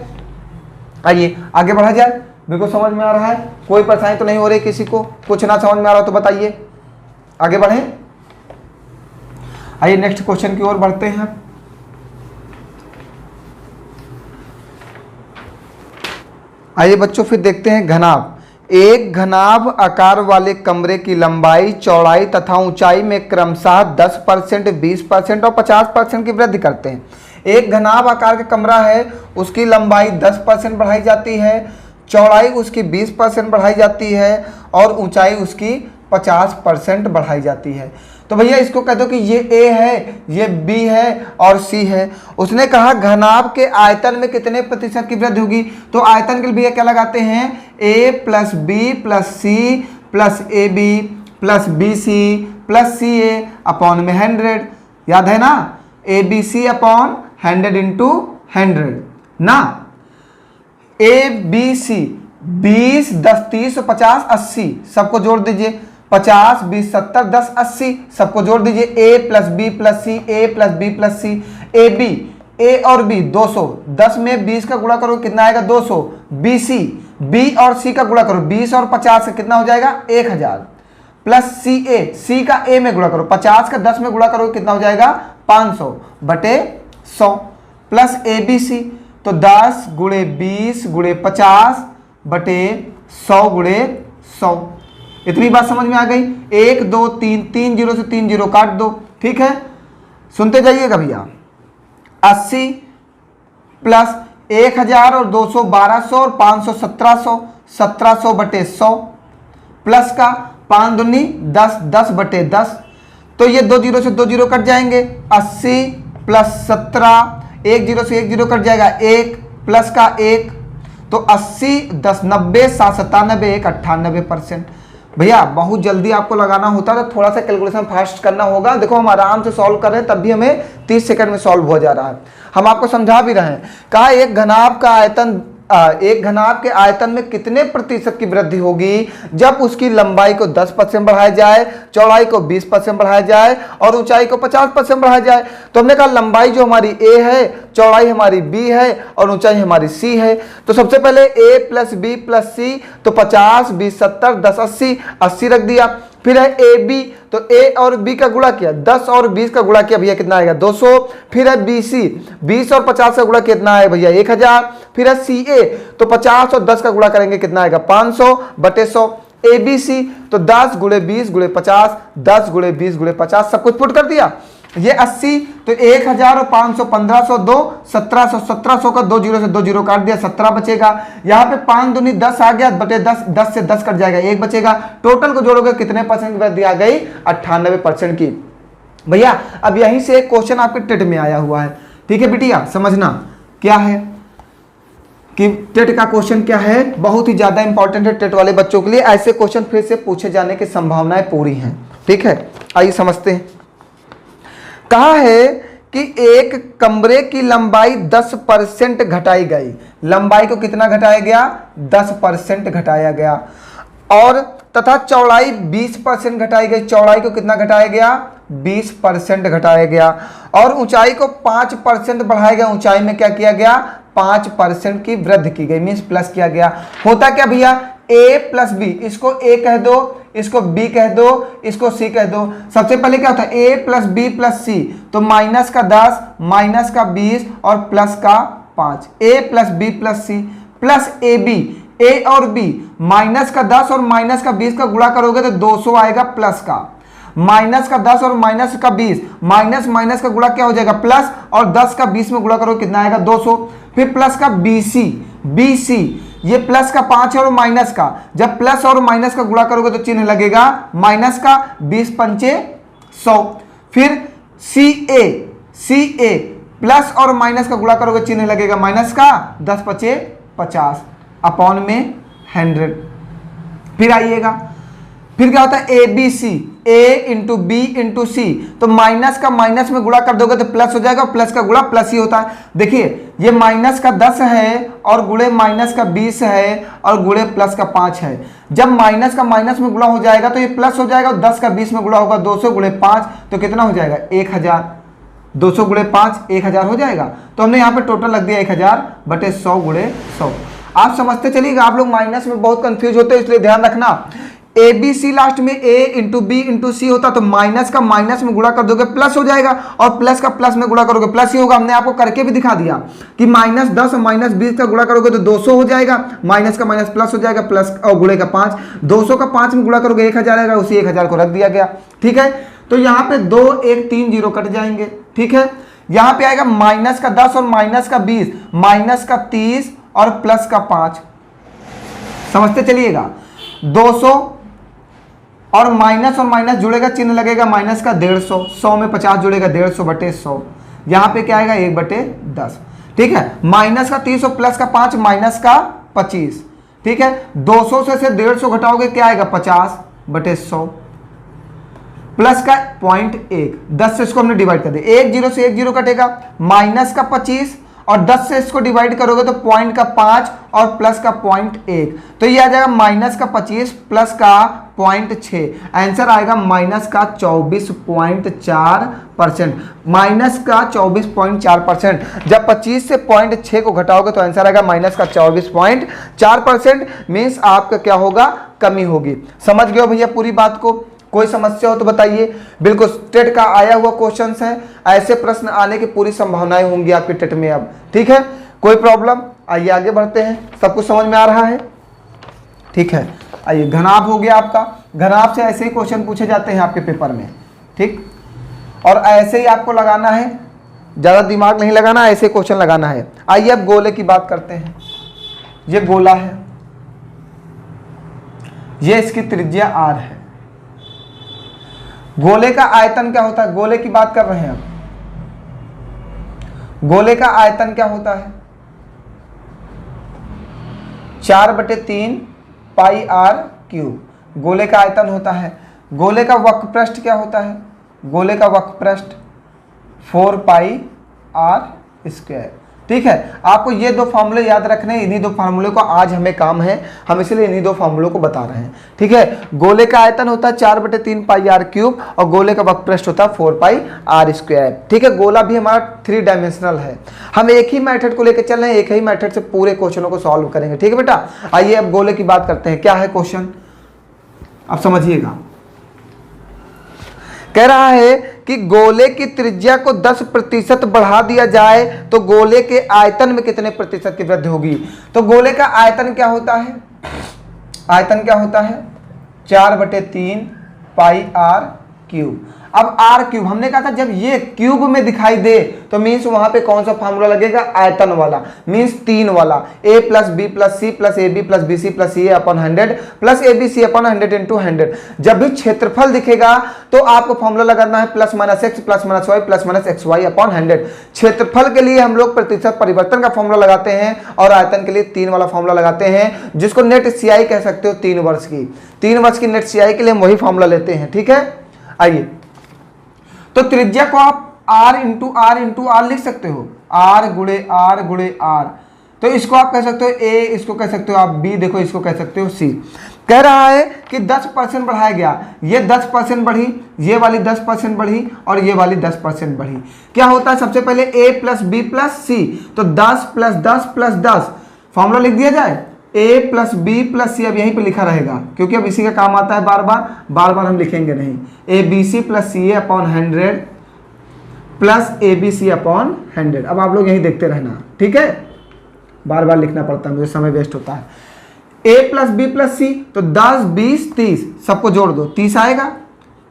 आइए आगे बढ़ा जाए। बिल्कुल समझ में आ रहा है? कोई परेशानी तो नहीं हो रही किसी को? कुछ ना समझ में आ रहा तो बताइए, आगे बढ़ें। आइए नेक्स्ट क्वेश्चन की ओर बढ़ते हैं। आइए बच्चों फिर देखते हैं घनाभ एक घनाभ आकार वाले कमरे की लंबाई, चौड़ाई तथा ऊंचाई में क्रमशः 10%, 20% और 50% की वृद्धि करते हैं। एक घनाभ आकार का कमरा है, उसकी लंबाई 10% बढ़ाई जाती है, चौड़ाई उसकी 20% बढ़ाई जाती है और ऊंचाई उसकी 50% बढ़ाई जाती है। तो भैया इसको कह दो कि ये ए है, ये बी है और सी है। उसने कहा घनाभ के आयतन में कितने प्रतिशत की वृद्धि होगी, तो आयतन के लिए भैया क्या लगाते हैं, A plus B plus C plus A B plus B C plus C A upon में 100। याद है ना, A B C upon 100 into 100 ना। ए बी सी 20, 10, 30, 50, 80 सबको जोड़ दीजिए। 50, 20, 70, 10, 80 सबको जोड़ दीजिए। A plus B plus C, A plus B plus C, A B, A और बी 200, 10 में 20 का गुणा करो कितना आएगा 200। बी सी, बी और सी का गुणा करो 20 और 50 का कितना हो जाएगा 1000 प्लस सी ए, सी का ए में गुणा करो 50 का 10 में गुणा करो कितना हो जाएगा 500 बटे 100 प्लस ए बी सी, तो 10 गुणे 20 गुणे 50 बटे 100 गुणे 100। इतनी बात समझ में आ गई। 1 2 3, 3 जीरो से 3 जीरो काट दो, ठीक है। सुनते जाइएगा भैया। 80 प्लस 1000 और 200 1200 और 500 1700, 1700 बटे 100 प्लस का 5 दूनी 10, 10 बटे 10। तो ये 2 जीरो से 2 जीरो कट जाएंगे। 80 प्लस 17, 1 जीरो से 1 जीरो कट जाएगा 1 प्लस का 1, तो 80, 10, 90, 7, 97, 1, 98%। भैया बहुत जल्दी आपको लगाना होता है तो थोड़ा सा कैलकुलेशन फास्ट करना होगा। देखो हम आराम से सॉल्व कर रहे हैं, तब भी हमें 30 सेकंड में सॉल्व हो जा रहा है। हम आपको समझा भी रहे हैं। कहा एक घनाभ का आयतन, एक घनाभ के आयतन में कितने प्रतिशत की वृद्धि होगी, जब उसकी लंबाई को 10% बढ़ाया जाए, चौड़ाई को 20% बढ़ाया जाए और ऊंचाई को 50% बढ़ाया जाए। तो हमने कहा लंबाई जो हमारी ए है, चौड़ाई हमारी बी है और ऊंचाई हमारी सी है। तो सबसे पहले ए प्लस बी प्लस सी, तो 50, 20, 70, 10, 80, 80 रख दिया। फिर है ए बी, तो ए और बी का गुणा किया, 10 और 20 का गुणा किया भैया कितना आएगा 200। फिर है बी सी, 20 और 50 का गुणा कितना है भैया 1000। फिर है सी ए, तो 50 और 10 का गुणा करेंगे कितना आएगा 500 बटे 100। ए बी सी, तो 10 गुणे 20 गुणे 50, 10 गुणे 20 गुणे 50 सब कुछ पुट कर दिया। ये 80, तो 1000 और 500 1500 2 1700, 1700 का 2 जीरो से 2 जीरो काट दिया 17 बचेगा। यहाँ पे 5 दूनी 10 आ गया बटे 10, 10 से 10 कट जाएगा 1 बचेगा। टोटल को जोड़ोगे कितने परसेंट की वृद्धि आ गई 98% की। भैया अब यहीं से एक क्वेश्चन आपके टेट में आया हुआ है, ठीक है बिटिया, समझना क्या है कि टेट का क्वेश्चन क्या है, बहुत ही ज्यादा इंपॉर्टेंट है टेट वाले बच्चों के लिए। ऐसे क्वेश्चन फिर से पूछे जाने की संभावनाएं पूरी हैं, ठीक है। आइए समझते हैं। कहा है कि एक कमरे की लंबाई 10% घटाई गई। लंबाई को कितना घटाया गया 10% घटाया गया और तथा चौड़ाई 20% घटाई गई। चौड़ाई को कितना घटाया गया 20% घटाया गया और ऊंचाई को 5% बढ़ाया गया। ऊंचाई में क्या किया गया 5% की वृद्धि की गई, मीन्स प्लस किया गया। होता क्या भैया a प्लस बी, इसको a कह दो, इसको b कह दो, इसको c कह दो। सबसे पहले क्या होता है a plus B plus c, तो माइनस का 10 माइनस का 20 और प्लस का 5। a plus B plus c plus A B, a और b माइनस का 10 और माइनस का 20 का गुणा करोगे तो 200 आएगा प्लस का। माइनस का 10 और माइनस का 20, माइनस माइनस का गुणा क्या हो जाएगा प्लस, और 10 का 20 में गुणा करो कितना आएगा 200। फिर प्लस का BC, BC ये प्लस का 5 और माइनस का, जब प्लस और माइनस का गुणा करोगे तो चिन्ह लगेगा माइनस का, 20 पंचे 100। फिर CA, CA प्लस और माइनस का गुणा करोगे चिन्ह लगेगा माइनस का, 10 पचे 50 अपॉन में 100। फिर आइएगा, फिर क्या होता है ABC, A into B into C, तो माइनस का माइनस में गुणा कर दोगे तो प्लस हो जाएगा, प्लस का गुणा प्लस ही होता है। देखिए ये माइनस का 10 है और गुणे माइनस का 20 है और गुणे प्लस का 5 है। जब माइनस का माइनस में गुणा हो जाएगा तो ये प्लस हो जाएगा, 10 का 20 में गुणा होगा 200 गुणे 5 तो कितना हो जाएगा 1000। 200 गुणे 5 1000 हो जाएगा। तो हमने यहाँ पे टोटल लग दिया 1000 बटे 100 गुणे 100। आप समझते चलिएगा, आप लोग माइनस में बहुत कंफ्यूज होते हैं, इसलिए ध्यान रखना ए बी सी लास्ट में ए इंटू बी इंटू सी होता तो माइनस का माइनस में गुणा कर दोगे प्लस हो जाएगा, और प्लस का प्लस में गुणा करोगे प्लस ही होगा। हमने आपको करके भी दिखा दिया कि -10 और -20 का गुणा करोगे तो 200 हो जाएगा, माइनस का माइनस प्लस हो जाएगा, प्लस और गुणे का 5, 200 का 5 में गुणा करोगे 1000 आएगा, उसी 1000 को रख दिया गया। ठीक है, तो यहाँ पे 2 1 3 0 कट जाएंगे। ठीक है, यहाँ पे आएगा -10 और -20, -30 और +5। समझते चलिएगा, 200 और माइनस जुड़ेगा, चिन्ह लगेगा -150, 100 में 50 जुड़ेगा 150 बटे 100, यहाँ पे क्या आएगा 1/10। ठीक है, -30 और +5 -25। ठीक है, 200 से 150 घटाओगे क्या आएगा 50 बटे 100, प्लस का 0.1, 10 से इसको हमने डिवाइड कर दिया, 1 0 से 1 0 कटेगा, -25 और 10 से इसको डिवाइड करोगे तो 0.5 और प्लस का 0.1, तो ये आ जाएगा -25 प्लस का 0.6, आंसर आएगा -24.4%, -24.4%। जब 25 से 0.6 को घटाओगे तो आंसर आएगा -24.4%, मीन्स आपका क्या होगा, कमी होगी। समझ गए हो भैया पूरी बात को? कोई समस्या हो तो बताइए। बिल्कुल टेट का आया हुआ क्वेश्चन है, ऐसे प्रश्न आने की पूरी संभावनाएं होंगी आपके टेट में अब। ठीक है, कोई प्रॉब्लम? आइए आगे बढ़ते हैं, सब कुछ समझ में आ रहा है? ठीक है, आइए घनाभ हो गया आपका। घनाभ से ऐसे ही क्वेश्चन पूछे जाते हैं आपके पेपर में। ठीक, और ऐसे ही आपको लगाना है, ज़्यादा दिमाग नहीं लगाना, ऐसे क्वेश्चन लगाना है। आइए अब गोले की बात करते हैं। ये गोला है, ये इसकी त्रिज्या r है। गोले का आयतन क्या होता है? गोले की बात कर रहे हैं अब। गोले का आयतन क्या होता है? 4/3 पाई r³ गोले का आयतन होता है। गोले का वक्रपृष्ठ क्या होता है? गोले का वक्रपृष्ठ 4 पाई r²। ठीक है, आपको ये दो फार्मूले याद रखने हैं, इन्हीं दो फार्मूले को आज हमें काम है, हम इसलिए इन्हीं दो फार्मूलों को बता रहे हैं। ठीक है, गोले का आयतन होता है 4/3 पाई r³ और गोले का वक्रपृष्ठ होता है 4 पाई r²। ठीक है, गोला भी हमारा 3 डायमेंशनल है। हम एक ही मेथड को लेकर चल रहे हैं, एक ही मेथड से पूरे क्वेश्चनों को सॉल्व करेंगे। ठीक है बेटा, आइए अब गोले की बात करते हैं। क्या है क्वेश्चन, अब समझिएगा। कह रहा है कि गोले की त्रिज्या को 10% बढ़ा दिया जाए तो गोले के आयतन में कितने प्रतिशत की वृद्धि होगी? तो गोले का आयतन क्या होता है? आयतन क्या होता है? 4/3 पाई r³। अब r³ हमने कहा था जब ये क्यूब में दिखाई दे तो मीन्स वहां पे कौन सा फार्मूला लगेगा? आयतन वाला, मीन्स 3 वाला, a + b + c + ab + bc + ca / 100 + abc / 100 × 100। जब भी क्षेत्रफल दिखेगा तो आपको फार्मूला लगाना है +-x +-y +-xy / 100। क्षेत्रफल के लिए हम लोग प्रतिशत परिवर्तन का फार्मूला लगाते हैं और आयतन के लिए 3 वाला फार्मूला लगाते हैं, जिसको नेट सियाई कह सकते हो। 3 वर्ष की, 3 वर्ष की नेट सियाई के लिए हम वही फार्मूला लेते हैं। ठीक है, आइए तो त्रिज्या को आप r × r लिख सकते हो, r × r। तो इसको आप कह सकते हो a, इसको कह सकते हो आप b, देखो इसको कह सकते हो c। कह रहा है कि 10% बढ़ाया गया, ये 10% बढ़ी, ये वाली 10% बढ़ी और ये वाली 10% बढ़ी। क्या होता है? सबसे पहले a + b + c, तो 10 + 10 + 10 फॉर्मूला लिख दिया जाए, a + b + c। अब यहीं पे लिखा रहेगा क्योंकि अब इसी का काम आता है, बार बार हम लिखेंगे नहीं। abc + ca / 100 + abc / 100। अब आप लोग यहीं देखते रहना। ठीक है, बार बार लिखना पड़ता है, मुझे समय वेस्ट होता है। a + b + c, तो 10 20 30 सबको जोड़ दो, 30 आएगा।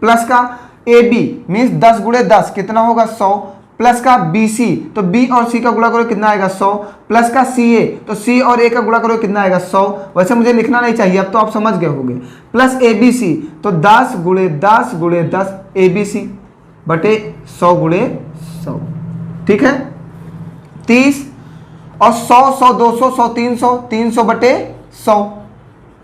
प्लस का ab मीन्स 10 × 10 कितना होगा? 100। प्लस का bc, तो b और c का गुणा करो कितना आएगा? 100। प्लस का ca, तो c और a का गुणा करो कितना आएगा? 100। वैसे मुझे लिखना नहीं चाहिए, अब तो आप समझ गए होंगे। प्लस abc, तो 10 × 10 × 10 abc बटे 100 × 100। ठीक है, 30 और 100 100 200 100 300 300 बटे 100।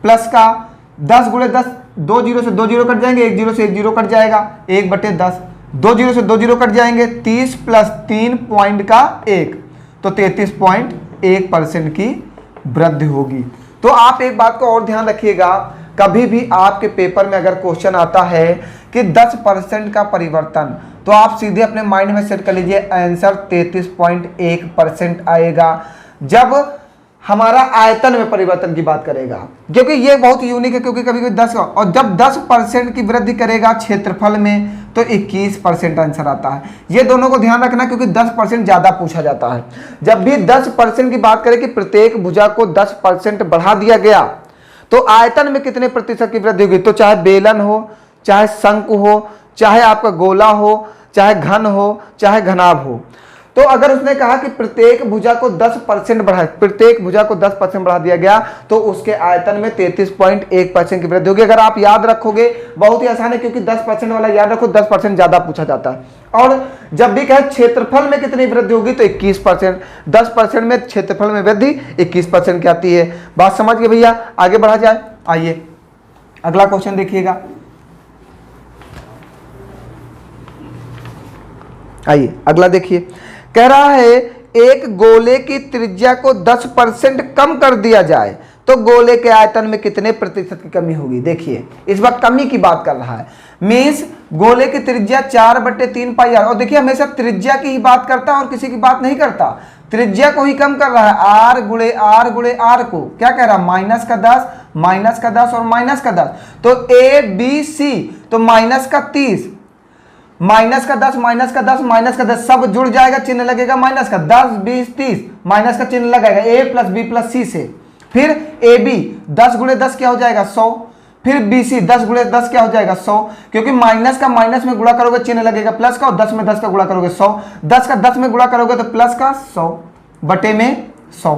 प्लस का 10 × 10, 2 0 से 2 0 कट जाएंगे, 1 0 से 1 0 कट जाएगा, 1/10। 2 0 से 2 0 कट जाएंगे, 30 + 3 पॉइंट का 1, तो 33.1% की वृद्धि होगी। तो आप एक बात को और ध्यान रखिएगा, कभी भी आपके पेपर में अगर क्वेश्चन आता है कि 10% का परिवर्तन, तो आप सीधे अपने माइंड में सेट कर लीजिए आंसर 33.1% आएगा। जब हमारा आयतन में परिवर्तन की बात करेगा, क्योंकि ये बहुत यूनिक है, क्योंकि कभी कभी 10 और जब 10% की वृद्धि करेगा क्षेत्रफल में तो 21% आंसर आता है। ये दोनों को ध्यान रखना, क्योंकि 10% ज़्यादा पूछा जाता है। जब भी 10% की बात करें कि प्रत्येक भुजा को 10% बढ़ा दिया गया तो आयतन में कितने प्रतिशत की वृद्धि होगी। तो चाहे बेलन हो, चाहे शंकु हो, चाहे आपका गोला हो, चाहे घन हो, चाहे घनाभ हो, तो अगर उसने कहा कि प्रत्येक भुजा को 10% बढ़ा, प्रत्येक भुजा को 10% बढ़ा दिया गया तो उसके आयतन में 33.1% की वृद्धि होगी। अगर आप याद रखोगे बहुत ही आसान है, क्योंकि 10% वाला याद रखो, 10% ज्यादा पूछा जाता है। और जब भी कहे क्षेत्रफल में कितनी वृद्धि होगी तो 21%, 10% में क्षेत्रफल में वृद्धि 21% की आती है। बात समझ गए भैया, आगे बढ़ा जाए। आइए अगला क्वेश्चन देखिएगा। आइए अगला देखिए, कह रहा है एक गोले की त्रिज्या को 10% कम कर दिया जाए तो गोले के आयतन में कितने प्रतिशत की कमी होगी। देखिए इस बार कमी की बात कर रहा है, मीन्स गोले की त्रिज्या 4/3 पाई आर। और देखिए हमेशा त्रिज्या की ही बात करता है और किसी की बात नहीं करता, त्रिज्या को ही कम कर रहा है। आर गुणे आर को क्या कह रहा है, -10, -10 और -10। तो ए बी सी, तो -30, -10, -10 सब जुड़ जाएगा, चिन्ह लगेगा माइनस का, 10 20 30 माइनस का चिन्ह लगेगा a + b + c से। फिर ए बी 10 × 10 क्या हो जाएगा 100, फिर बी सी 10 × 10 क्या हो जाएगा 100, क्योंकि माइनस का माइनस में गुणा करोगे चिन्ह लगेगा प्लस का, और 10 में 10 का गुणा करोगे 100, 10 का 10 में गुणा करोगे तो प्लस का 100 बटे में 100,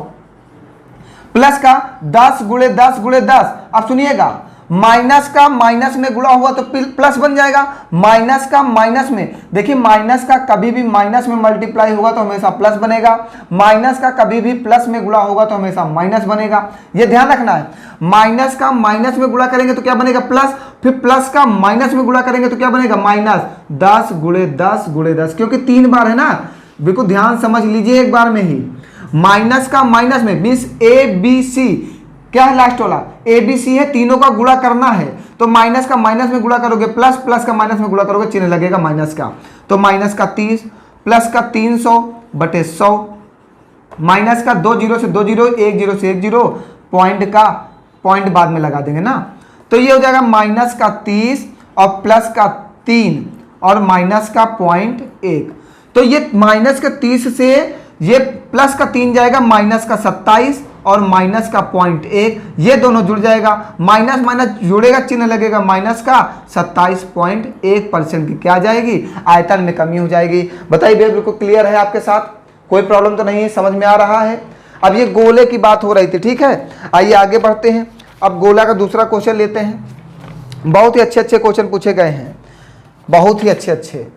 प्लस का 10 × 10 × 10। अब सुनिएगा, माइनस का माइनस में गुणा हुआ तो प्लस बन जाएगा, माइनस का माइनस में, देखिए माइनस का कभी भी माइनस में मल्टीप्लाई होगा तो हमेशा प्लस बनेगा, माइनस का कभी भी प्लस में गुणा होगा तो हमेशा माइनस बनेगा, ये ध्यान रखना है। माइनस का माइनस में गुणा करेंगे तो क्या बनेगा प्लस, फिर प्लस का माइनस में गुणा करेंगे तो क्या बनेगा माइनस, 10 × 10 × 10, क्योंकि 3 बार है ना, बिल्कुल ध्यान समझ लीजिए एक बार में ही। माइनस का माइनस में मीन्स ए बी सी, क्या है लास्ट वाला ए बी सी है, तीनों का गुणा करना है तो माइनस का माइनस में गुणा करोगे प्लस, प्लस का माइनस में गुणा करोगे चिन्ह लगेगा माइनस का, तो माइनस का 30, प्लस का 300 बटे 100, माइनस का 2 0 से 2 0, 1 0 से 1 0, पॉइंट का पॉइंट बाद में लगा देंगे ना, तो ये हो जाएगा माइनस का 30 और प्लस का 3 और माइनस का 0.1। तो ये माइनस का 30 से ये प्लस का 3 जाएगा, माइनस का 27 और माइनस का 0.1, ये दोनों जुड़ जाएगा, माइनस माइनस जुड़ेगा चिन्ह लगेगा माइनस का, 27.1% की क्या जाएगी आयतन में कमी हो जाएगी। बताइए भैया बिल्कुल क्लियर है आपके साथ, कोई प्रॉब्लम तो नहीं है, समझ में आ रहा है। अब ये गोले की बात हो रही थी, ठीक है। आइए आगे बढ़ते हैं, अब गोला का दूसरा क्वेश्चन लेते हैं। बहुत ही अच्छे अच्छे क्वेश्चन पूछे गए हैं, बहुत ही अच्छे अच्छे।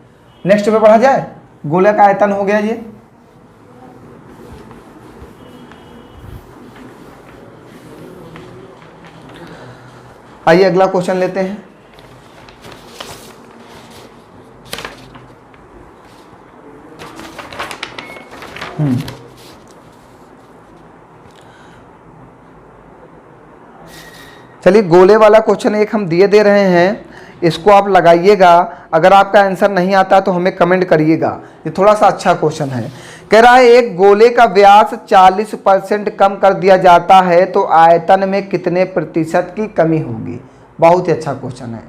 नेक्स्ट पे पढ़ा जाए, गोले का आयतन हो गया ये। आइए अगला क्वेश्चन लेते हैं। चलिए गोले वाला क्वेश्चन एक हम दिए दे रहे हैं, इसको आप लगाइएगा। अगर आपका आंसर नहीं आता तो हमें कमेंट करिएगा, ये थोड़ा सा अच्छा क्वेश्चन है। कह रहा है एक गोले का व्यास 40% कम कर दिया जाता है तो आयतन में कितने प्रतिशत की कमी होगी। बहुत ही अच्छा क्वेश्चन है,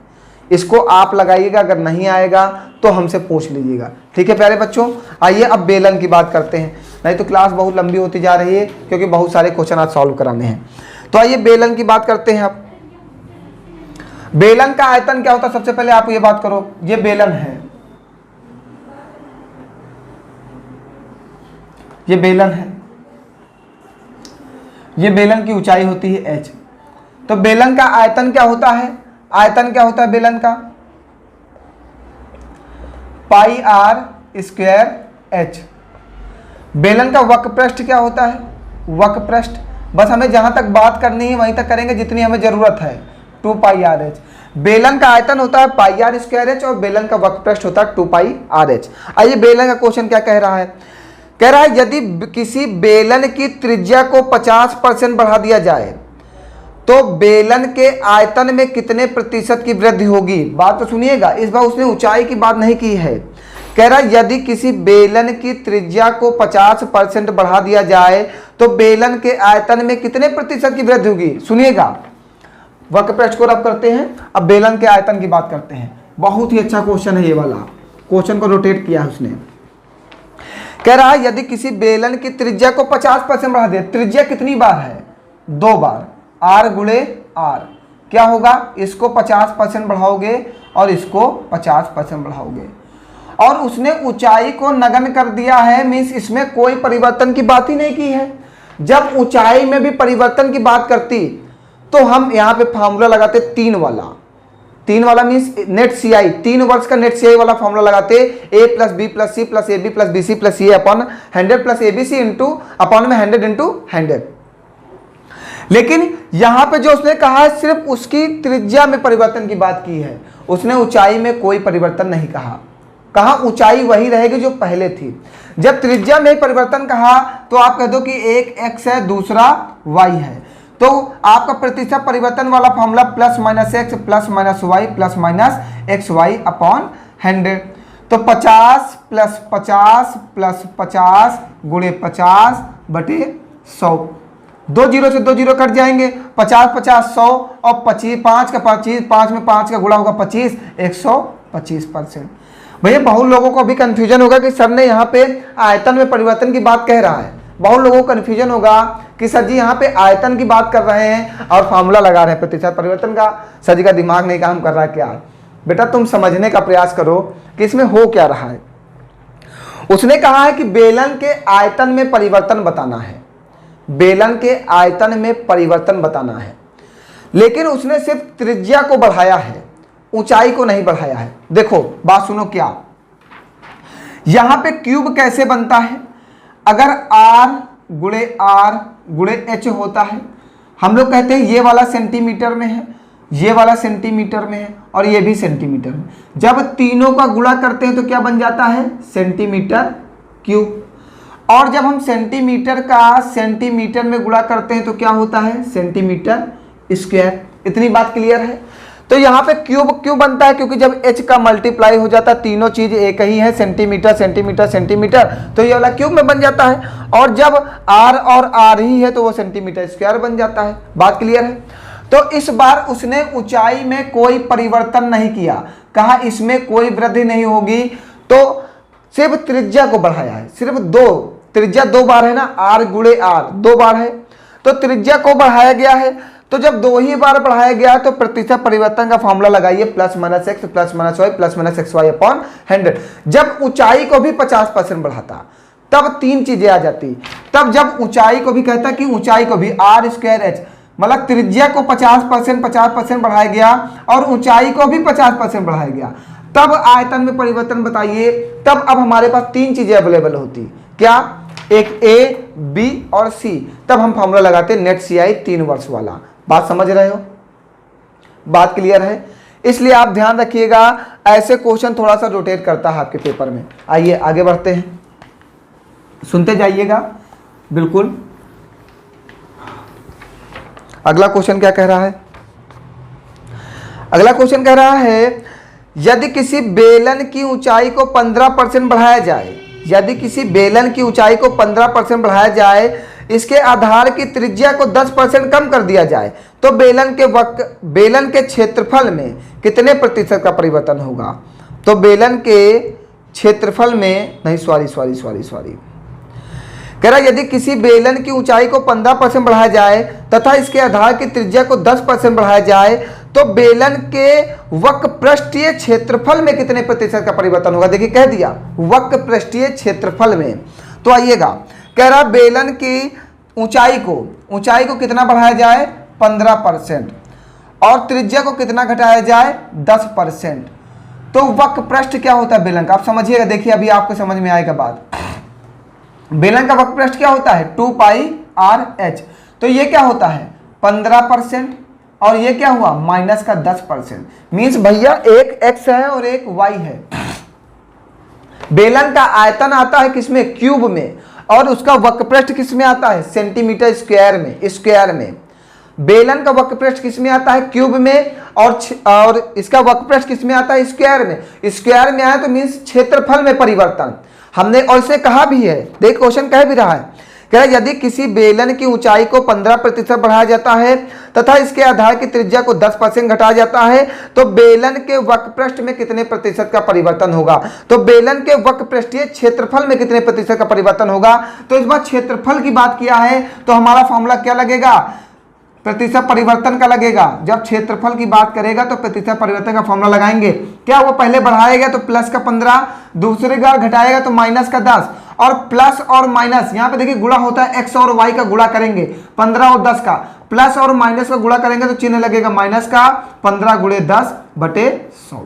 इसको आप लगाइएगा, अगर नहीं आएगा तो हमसे पूछ लीजिएगा, ठीक है प्यारे बच्चों। आइए अब बेलन की बात करते हैं, नहीं तो क्लास बहुत लंबी होती जा रही है क्योंकि बहुत सारे क्वेश्चन आज सॉल्व कराने हैं। तो आइए बेलन की बात करते हैं। अब बेलन का आयतन क्या होता है, सबसे पहले आप ये बात करो, ये बेलन है, ये बेलन है, ये बेलन की ऊंचाई होती है h। तो बेलन का आयतन क्या होता है, आयतन क्या होता है बेलन का, πr²h। बेलन का वक्रपृष्ठ क्या होता है, वक्रपृष्ठ, बस हमें जहां तक बात करनी है वहीं तक करेंगे जितनी हमें जरूरत है, 2πrh। बेलन का आयतन होता है πr²h और बेलन का वक्रपृष्ठ होता है 2πrh। आइए बेलन का क्वेश्चन क्या कह रहा है, कह रहा है यदि किसी बेलन की त्रिज्या को 50% बढ़ा दिया जाए तो बेलन के आयतन में कितने प्रतिशत की वृद्धि होगी। बात तो सुनिएगा, इस बार उसने ऊंचाई की बात नहीं की है, कह रहा यदि किसी बेलन की त्रिज्या को 50% बढ़ा दिया जाए तो बेलन के आयतन में कितने प्रतिशत की वृद्धि होगी। सुनिएगा, वक्र पृष्ठ को रब करते हैं, अब बेलन के आयतन की बात करते हैं। बहुत ही अच्छा क्वेश्चन है ये वाला, क्वेश्चन को रोटेट किया है उसने। कह रहा है यदि किसी बेलन की त्रिज्या को 50% बढ़ा दे, त्रिज्या कितनी बार है, 2 बार, r गुणे r, क्या होगा, इसको 50% बढ़ाओगे और इसको 50% बढ़ाओगे, और उसने ऊंचाई को नगण्य कर दिया है, मीन्स इसमें कोई परिवर्तन की बात ही नहीं की है। जब ऊंचाई में भी परिवर्तन की बात करती तो हम यहाँ पे फार्मूला लगाते 3 वाला मीन्स नेट सी आई, 3 वर्ष का नेट सी आई वाला फॉर्मूला लगाते, a plus B plus C plus A B plus B C plus A upon 100 plus A B C into upon में 100 इंटू 100। लेकिन यहां पे जो उसने कहा है सिर्फ उसकी त्रिज्या में परिवर्तन की बात की है, उसने ऊंचाई में कोई परिवर्तन नहीं कहा ऊंचाई वही रहेगी जो पहले थी। जब त्रिज्या में परिवर्तन कहा तो आप कह दो कि एक x है दूसरा y है, तो आपका प्रतिशत परिवर्तन वाला formula plus minus X plus minus Y plus minus X Y upon 100। तो 50 प्लस 50 प्लस 50 गुणे 50 बटे 100, 2 जीरो से 2 जीरो कट जाएंगे, 50 50 100 और 25 5 का 25, 5 में 5 का गुणा होगा 25, 125%। भैया बहुत लोगों को अभी कंफ्यूजन होगा कि सर ने यहाँ पे आयतन में परिवर्तन की बात कह रहा है, बहुत लोगों को कंफ्यूजन होगा कि सर जी यहाँ पे आयतन की बात कर रहे हैं और फार्मूला लगा रहे हैं प्रतिशत परिवर्तन का, सर जी का दिमाग नहीं काम कर रहा है क्या। बेटा तुम समझने का प्रयास करो कि इसमें हो क्या रहा है। उसने कहा है कि बेलन के आयतन में परिवर्तन बताना है, बेलन के आयतन में परिवर्तन बताना है, लेकिन उसने सिर्फ त्रिज्या को बढ़ाया है, ऊंचाई को नहीं बढ़ाया है। देखो बात सुनो, क्या यहां पे क्यूब कैसे बनता है, अगर r गुणे h होता है, हम लोग कहते हैं ये वाला सेंटीमीटर में है, ये वाला सेंटीमीटर में है और ये भी सेंटीमीटर में, जब तीनों का गुणा करते हैं तो क्या बन जाता है, सेंटीमीटर क्यूब, और जब हम सेंटीमीटर का सेंटीमीटर में गुणा करते हैं तो क्या होता है, सेंटीमीटर स्क्वायर। इतनी बात क्लियर है। तो यहाँ पे क्यूब क्यों बनता है, क्योंकि जब h का मल्टीप्लाई हो जाता है, तीनों चीज एक ही है, सेंटीमीटर सेंटीमीटर सेंटीमीटर, तो ये वाला क्यूब में बन जाता है, और जब r और r ही है तो वो सेंटीमीटर स्क्वायर बन जाता है। बात क्लियर है। तो इस बार उसने ऊंचाई में कोई परिवर्तन नहीं किया, कहा इसमें कोई वृद्धि नहीं होगी, तो सिर्फ त्रिज्या को बढ़ाया है, सिर्फ 2, त्रिज्या 2 बार है ना, r गुणे r 2 बार है, तो त्रिज्या को बढ़ाया गया है। तो जब 2 ही बार बढ़ाया गया तो प्रतिशत परिवर्तन का फॉर्मूला लगाइए, plus minus X plus minus Y plus minus X Y upon 100। जब ऊंचाई को भी 50% बढ़ाता तब 3 चीजें आ जाती, तब जब ऊंचाई को भी कहता कि ऊंचाई को भी r स्क्वायर h, मतलब त्रिज्या को 50% बढ़ाया गया और ऊंचाई को भी 50% बढ़ाया गया, तब आयतन में परिवर्तन बताइए। तब अब हमारे पास 3 चीजें अवेलेबल होती, क्या, एक a b और c, तब हम फॉर्मूला लगाते नेट सी आई 3 वर्ष वाला। बात समझ रहे हो, बात क्लियर है। इसलिए आप ध्यान रखिएगा, ऐसे क्वेश्चन थोड़ा सा रोटेट करता है आपके पेपर में। आइए आगे बढ़ते हैं, सुनते जाइएगा बिल्कुल। अगला क्वेश्चन क्या कह रहा है, अगला क्वेश्चन कह रहा है यदि किसी बेलन की ऊंचाई को 15% बढ़ाया जाए, यदि किसी बेलन की ऊंचाई को 15% बढ़ाया जाए, इसके आधार की त्रिज्या को 10% कम कर दिया जाए, तो बेलन के क्षेत्रफल में कितने प्रतिशत का परिवर्तन होगा। तो बेलन के क्षेत्रफल में नहीं, सॉरी कह रहा यदि किसी बेलन की ऊंचाई को 15% बढ़ाया जाए तथा इसके आधार की त्रिज्या को 10% बढ़ाया जाए, तो बेलन के वक्र पृष्ठीय क्षेत्रफल में कितने प्रतिशत का परिवर्तन होगा। देखिए कह दिया वक्र पृष्ठीय क्षेत्रफल में। तो आइएगा, कह रहा बेलन की ऊंचाई को कितना बढ़ाया जाए, 15%, और त्रिज्या को कितना घटाया जाए, 10%। तो वक्र पृष्ठ क्या होता है बेलन का, आप समझिएगा, देखिए अभी आपको समझ में आएगा बात। बेलन का वक्र पृष्ठ क्या होता है, 2 पाई r h। तो ये क्या होता है 15%, और ये क्या हुआ माइनस का 10%, मीन्स भैया एक x है और एक y है। बेलन का आयतन आता है किसमें, क्यूब में, और उसका वक्र पृष्ठ किसमें आता है, सेंटीमीटर स्क्वायर में। बेलन का वक्रपृष्ठ किस में आता है? क्यूब में, और इसका वक्रपृष्ठ किस में आता है? स्क्वायर में। स्क्वायर में आया तो मीन्स क्षेत्रफल में परिवर्तन। हमने और इसे कहा भी है, देख क्वेश्चन कह भी रहा है, कह रहा यदि किसी बेलन की ऊंचाई को 15% बढ़ाया जाता है तथा इसके आधार की त्रिज्या को 10% घटाया जाता है तो बेलन के वक्रपृष्ठ में कितने प्रतिशत का परिवर्तन होगा? तो बेलन के वक्रपृष्ठीय क्षेत्रफल में कितने प्रतिशत का परिवर्तन होगा? तो इस बार क्षेत्रफल की बात किया है तो हमारा फॉर्मूला क्या लगेगा? प्रतिशत परिवर्तन का लगेगा। जब क्षेत्रफल की बात करेगा तो प्रतिशत परिवर्तन का फॉर्मूला लगाएंगे। क्या वो पहले बढ़ाएगा तो प्लस का 15, दूसरे बार घटाएगा तो माइनस का 10, और प्लस और माइनस यहाँ पे देखिए गुणा होता है, एक्स और वाई का गुणा करेंगे 15 और 10 का, प्लस और माइनस का गुणा करेंगे तो चिन्ह लगेगा माइनस का। 15 गुणे 10 बटे 100।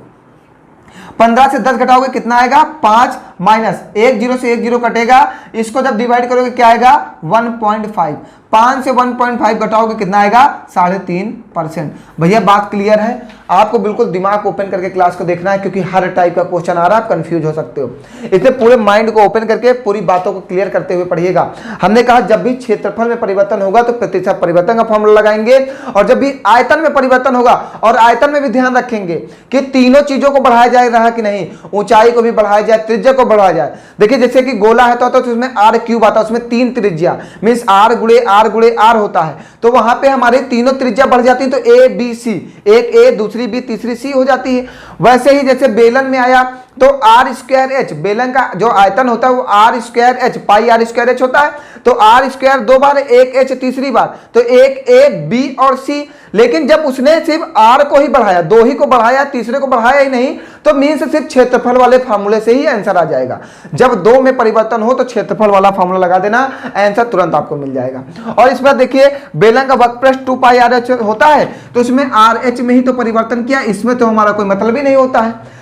15 से 10 घटाओगे कितना आएगा? 5 माइनस 1 0 से 1 0 कटेगा, इसको जब डिवाइड करोगे क्या आएगा? 1.5। 5 से 1.5 घटाओगे कितना आएगा? 3.5%। भैया बात क्लियर है? आपको बिल्कुल दिमाग ओपन करके क्लास को देखना है क्योंकि हर टाइप का क्वेश्चन आ रहा है, आप कंफ्यूज हो सकते हो। इसलिए पूरे माइंड को ओपन करके पूरी बातों को क्लियर करते हुए पढ़िएगा। हमने कहा जब भी क्षेत्रफल में परिवर्तन होगा तो प्रतिशत परिवर्तन का फॉर्मूला लगाएंगे, और जब भी आयतन में परिवर्तन होगा, और आयतन में भी ध्यान रखेंगे कि तीनों चीजों को बढ़ाया जा रहा है कि नहीं, ऊंचाई को भी बढ़ाया जाए, त्रिज्या को बढ़ाया जाए। देखिए जैसे कि गोला है तो उसमें आर क्यूब आता है, उसमें 3 त्रिज्या मीन्स आर गुणे आर होता है, तो वहां पे हमारे तीनों त्रिज्या बढ़ जाती है तो ए बी सी, एक ए दूसरी बी तीसरी सी हो जाती है। वैसे ही जैसे बेलन में आया तो आर स्क्वायर एच, बेलन का जो आयतन होता है वो R square H, pi R square H होता है, तो आर स्क्वायर 2 बार, एक एच तीसरी बार, तो एक ए बी और सी। लेकिन जब उसने सिर्फ आर को ही बढ़ाया, 2 ही को बढ़ाया, तीसरे को बढ़ाया ही नहीं, तो मीन्स सिर्फ क्षेत्रफल वाले फार्मूले से ही आंसर आ जाएगा। जब 2 में परिवर्तन हो तो क्षेत्रफल वाला फार्मूला लगा देना, आंसर तुरंत आपको मिल जाएगा। और इस बार देखिए बेलन का वक्रपृष्ठ 2 पाई आर एच होता है, तो इसमें आर एच में ही तो परिवर्तन किया, इसमें तो हमारा कोई मतलब ही नहीं होता है,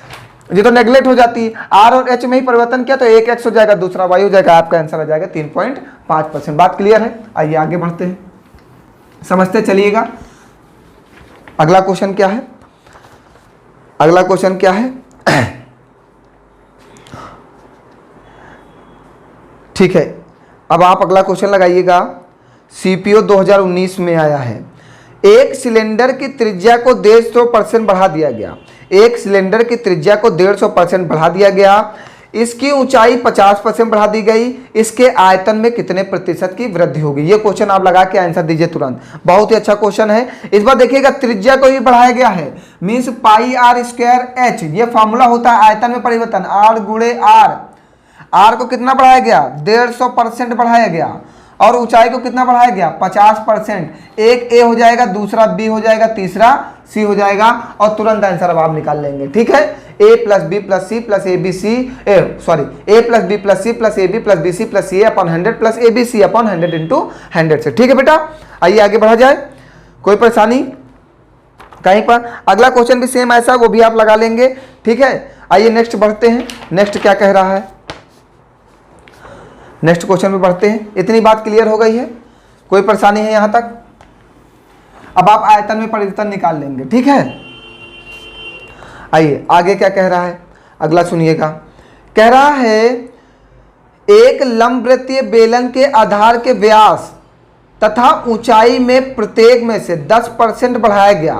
ये तो नेगलेक्ट हो जाती है। आर और एच में ही परिवर्तन किया तो एक एक्स हो जाएगा, दूसरा वाई हो जाएगा, आपका आंसर आ जाएगा 3.5%। बात क्लियर है? आइए आगे बढ़ते हैं, समझते चलिएगा। अगला क्वेश्चन क्या है? अगला क्वेश्चन क्या है? ठीक है, अब आप अगला क्वेश्चन लगाइएगा। सीपीओ 2019 में आया है, एक सिलेंडर की त्रिज्या को 150% बढ़ा दिया गया। एक सिलेंडर की त्रिज्या को 150% बढ़ा दिया गया, इसकी ऊंचाई 50% बढ़ा दी गई, इसके आयतन में कितने प्रतिशत की वृद्धि होगी? ये क्वेश्चन आप लगा के आंसर दीजिए तुरंत। बहुत ही अच्छा क्वेश्चन है। इस बार देखिएगा त्रिज्या को भी बढ़ाया गया है, means pi R square H, ये फॉर्मूला होता है आयतन में परिवर्तन, आर गुणे आर। आर को कितना बढ़ाया गया? 150% बढ़ाया गया, और ऊंचाई को कितना बढ़ाया गया? 50%। एक ए हो जाएगा, दूसरा बी हो जाएगा, तीसरा सी हो जाएगा, और तुरंत आंसर अब आप निकाल लेंगे। ठीक है, A plus B plus C plus A B C, A plus B plus C plus A B plus B C plus C A upon 100 plus A B C upon 100 into 100 से। ठीक है बेटा, आइए आगे बढ़ा जाए, कोई परेशानी कहीं पर? अगला क्वेश्चन भी सेम ऐसा, वो भी आप लगा लेंगे। ठीक है, आइए नेक्स्ट बढ़ते हैं। नेक्स्ट क्या कह रहा है? नेक्स्ट क्वेश्चन में बढ़ते हैं। इतनी बात क्लियर हो गई है? कोई परेशानी है यहां तक? अब आप आयतन में परिवर्तन निकाल लेंगे। ठीक है, आइए आगे क्या कह रहा है, अगला सुनिएगा। कह रहा है एक लंबवृत्तीय बेलन के आधार के व्यास तथा ऊंचाई में प्रत्येक में से 10% बढ़ाया गया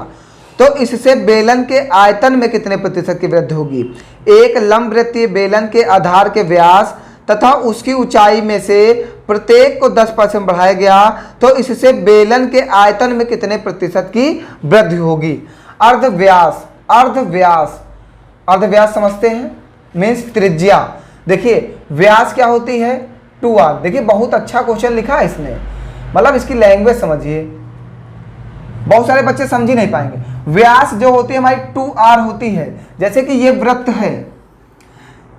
तो इससे बेलन के आयतन में कितने प्रतिशत की वृद्धि होगी? एक लंबवृत्तीय बेलन के आधार के व्यास तथा उसकी ऊंचाई में से प्रत्येक को 10% बढ़ाया गया तो इससे बेलन के आयतन में कितने प्रतिशत की वृद्धि होगी? अर्धव्यास, अर्धव्यास, अर्धव्यास समझते हैं, मीन्स त्रिज्या। देखिए व्यास क्या होती है? 2r। देखिए बहुत अच्छा क्वेश्चन लिखा है इसने, मतलब इसकी लैंग्वेज समझिए, बहुत सारे बच्चे समझ ही नहीं पाएंगे। व्यास जो होती है हमारी 2r होती है। जैसे कि ये वृत्त है,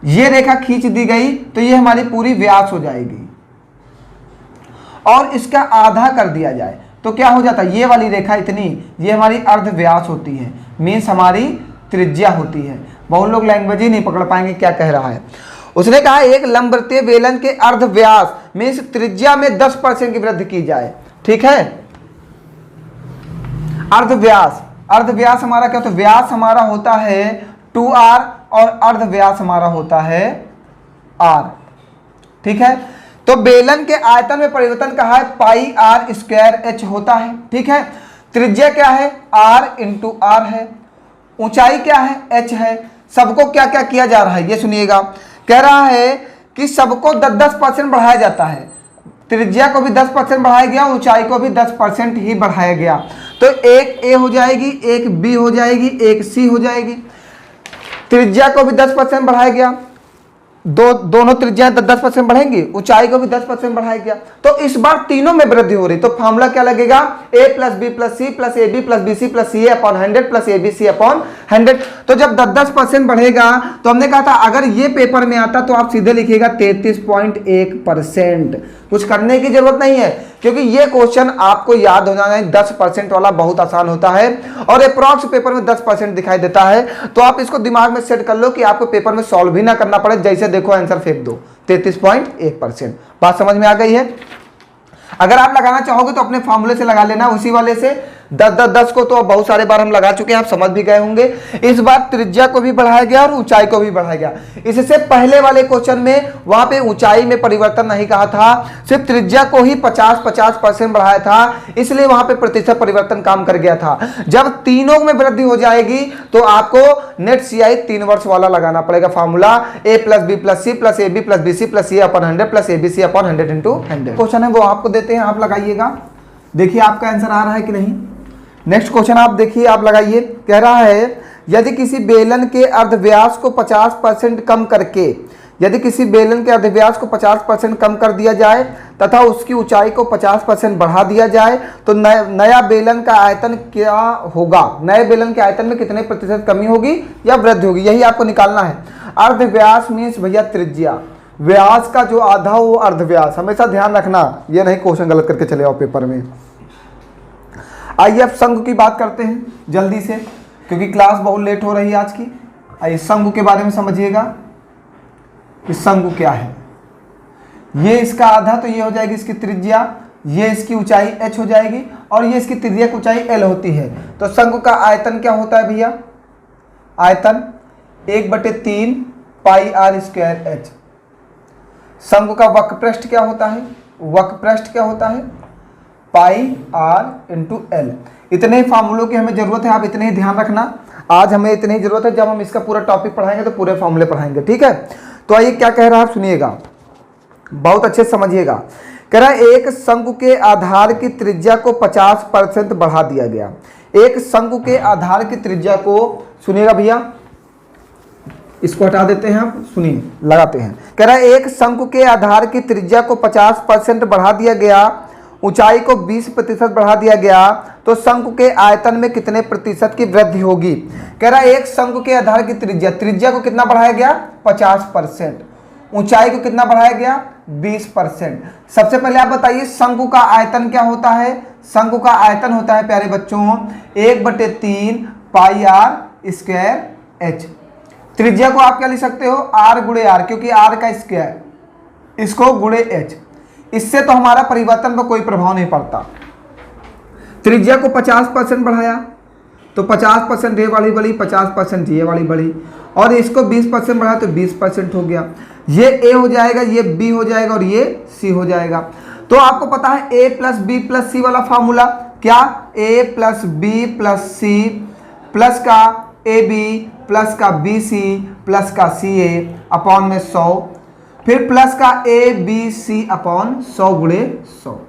ये रेखा खींच दी गई तो ये हमारी पूरी व्यास हो जाएगी, और इसका आधा कर दिया जाए तो क्या हो जाता है? ये वाली रेखा इतनी, ये हमारी अर्धव्यास होती है, मीन्स हमारी त्रिज्या होती है। बहुत लोग लैंग्वेज ही नहीं पकड़ पाएंगे क्या कह रहा है। उसने कहा एक लंबवृत्तीय बेलन के अर्धव्यास मीन्स त्रिज्या में 10% की वृद्धि की जाए। ठीक है, अर्धव्यास, अर्धव्यास हमारा क्या होता है? व्यास हमारा होता है 2r और अर्धव्यास हमारा होता है r। ठीक है, तो बेलन के आयतन में परिवर्तन कहा है पाई आर स्क्वायर एच होता है। ठीक है, त्रिज्या क्या है, r इंटू आर है, ऊंचाई क्या है, h है। सबको क्या क्या किया जा रहा है ये सुनिएगा। कह रहा है कि सबको 10% बढ़ाया जाता है, त्रिज्या को भी 10% बढ़ाया गया, ऊंचाई को भी 10% ही बढ़ाया गया। तो एक a हो जाएगी, एक b हो जाएगी, एक c हो जाएगी। त्रिज्या को भी 10% बढ़ाया गया, दोनों त्रिज्याएं 10% बढ़ेंगी, ऊंचाई को भी 10% बढ़ाया गया। तो इस बार तीनों में वृद्धि हो रही, तो फॉर्मूला क्या लगेगा, a plus B plus C plus A B plus B C plus C A upon 100 plus A B C upon 100। तो जब 10% बढ़ेगा तो हमने कहा था अगर ये पेपर में आता तो आप सीधे लिखिएगा 33.1%। कुछ करने की जरूरत नहीं है, क्योंकि ये क्वेश्चन आपको याद हो जाना है, 10% वाला बहुत आसान होता है और अप्रॉक्स पेपर में 10% दिखाई देता है। तो आप इसको दिमाग में सेट कर लो कि आपको पेपर में सॉल्व भी ना करना पड़े, जैसे देखो आंसर फेंक दो, 33.1%। बात समझ में आ गई है। अगर आप लगाना चाहोगे तो अपने फॉर्मूले से लगा लेना, उसी वाले से 10 को तो बहुत सारे बार हम लगा चुके हैं, आप समझ भी गए होंगे। इस बार त्रिज्या को भी बढ़ाया गया और ऊंचाई को भी बढ़ाया गया। इससे पहले वाले क्वेश्चन में वहां पे ऊंचाई में परिवर्तन नहीं कहा था, सिर्फ त्रिज्या को ही 50% बढ़ाया था, इसलिए वहां पे प्रतिशत परिवर्तन काम कर गया था। जब तीनों में वृद्धि हो जाएगी तो आपको नेट CI 3 वर्ष वाला लगाना पड़ेगा formula, a plus B plus C plus A B plus B C plus C upon 100 plus A B C upon 100 into 100। Question है वो आपको देते हैं, आप लगाइएगा, देखिए आपका आंसर आ रहा है कि नहीं। नेक्स्ट क्वेश्चन आप देखिए, आप लगाइए। कह रहा है यदि किसी बेलन के अर्धव्यास को 50% कम करके, यदि किसी बेलन के अर्धव्यास को 50% कम कर दिया जाए तथा उसकी ऊंचाई को 50% बढ़ा दिया जाए तो नया बेलन का आयतन क्या होगा, नए बेलन के आयतन में कितने प्रतिशत कमी होगी या वृद्धि होगी, यही आपको निकालना है। अर्धव्यास मीन्स भैया त्रिज्या, व्यास का जो आधा हो वो अर्धव्यास, हमेशा ध्यान रखना, ये नहीं क्वेश्चन गलत करके चले आओ पेपर में। आइए अब शंकु की बात करते हैं जल्दी से, क्योंकि क्लास बहुत लेट हो रही है आज की। आइए शंकु के बारे में समझिएगा कि शंकु क्या है। ये इसका आधा, तो ये हो जाएगी इसकी त्रिज्या, ये इसकी ऊंचाई h हो जाएगी और ये इसकी त्रिज्या की ऊंचाई l होती है। तो शंकु का आयतन क्या होता है भैया, आयतन 1/3 पाई r स्क्वायर h। शंकु का वक्रपृष्ठ क्या होता है, वक्रपृष्ठ क्या होता है, पाई r इंटू l। इतने फार्मूलों की हमें जरूरत है, आप इतने ही ध्यान रखना। आज हमें इतनी ही जरूरत है, जब हम इसका पूरा टॉपिक पढ़ाएंगे तो पूरे फार्मूले पढ़ाएंगे, ठीक है। तो आइए क्या कह रहा है आप सुनिएगा, बहुत अच्छे से समझिएगा। कह रहा है एक शंकु के आधार की त्रिज्या को 50% बढ़ा दिया गया। एक शंकु के आधार की त्रिज्या को, सुनिएगा भैया, इसको हटा देते हैं, आप सुनिए, लगाते हैं। कह रहा है एक शंकु के आधार की त्रिज्या को 50% बढ़ा दिया गया, ऊंचाई को 20% बढ़ा दिया गया, तो शंकु के आयतन में कितने प्रतिशत की वृद्धि होगी। कह रहा है एक शंकु के आधार की त्रिज्या, त्रिज्या को कितना बढ़ाया गया, 50%, ऊंचाई को कितना बढ़ाया गया, 20%। सबसे पहले आप बताइए शंकु का आयतन क्या होता है। शंकु का आयतन होता है प्यारे बच्चों 1/3 पाई r स्क्वायर h। त्रिज्या को आप क्या लिख सकते हो, r गुणे r, क्योंकि r का स्क्वायर, इसको गुणे h। इससे तो हमारा परिवर्तन पर कोई प्रभाव नहीं पड़ता। त्रिज्या को 50% बढ़ाया तो 50% ये वाली बढ़ी, 50% ये वाली बढ़ी, और इसको 20% बढ़ाया तो 20% हो गया। ये a हो जाएगा, ये b हो जाएगा और ये c हो जाएगा। तो आपको पता है a plus B plus C वाला फार्मूला क्या, a plus B plus C plus का ए बी प्लस का बी सी प्लस का सी ए अपॉन में 100, फिर प्लस का ए बी सी अपॉन 100 गुणे 100,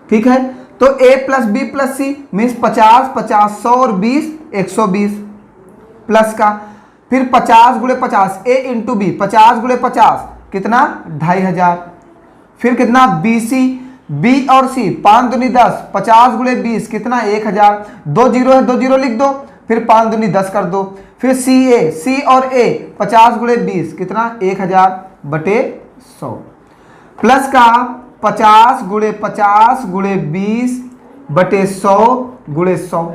ठीक है। तो a plus B plus C means 50, 50, 100 और 20, 120 प्लस का, फिर 50 गुणे 50 a इंटू बी, 50 गुणे 50 कितना 2500, फिर कितना बी सी, बी और सी 5 दूनी 10, 50 गुणे 20 कितना 1000, 2 जीरो है 2 जीरो लिख दो, फिर 5 दूनी 10 कर दो, फिर सी ए, सी और ए 50 गुणे 20 कितना 1000/100 प्लस का 50 गुणे 50 गुणे 20/100 गुणे 100।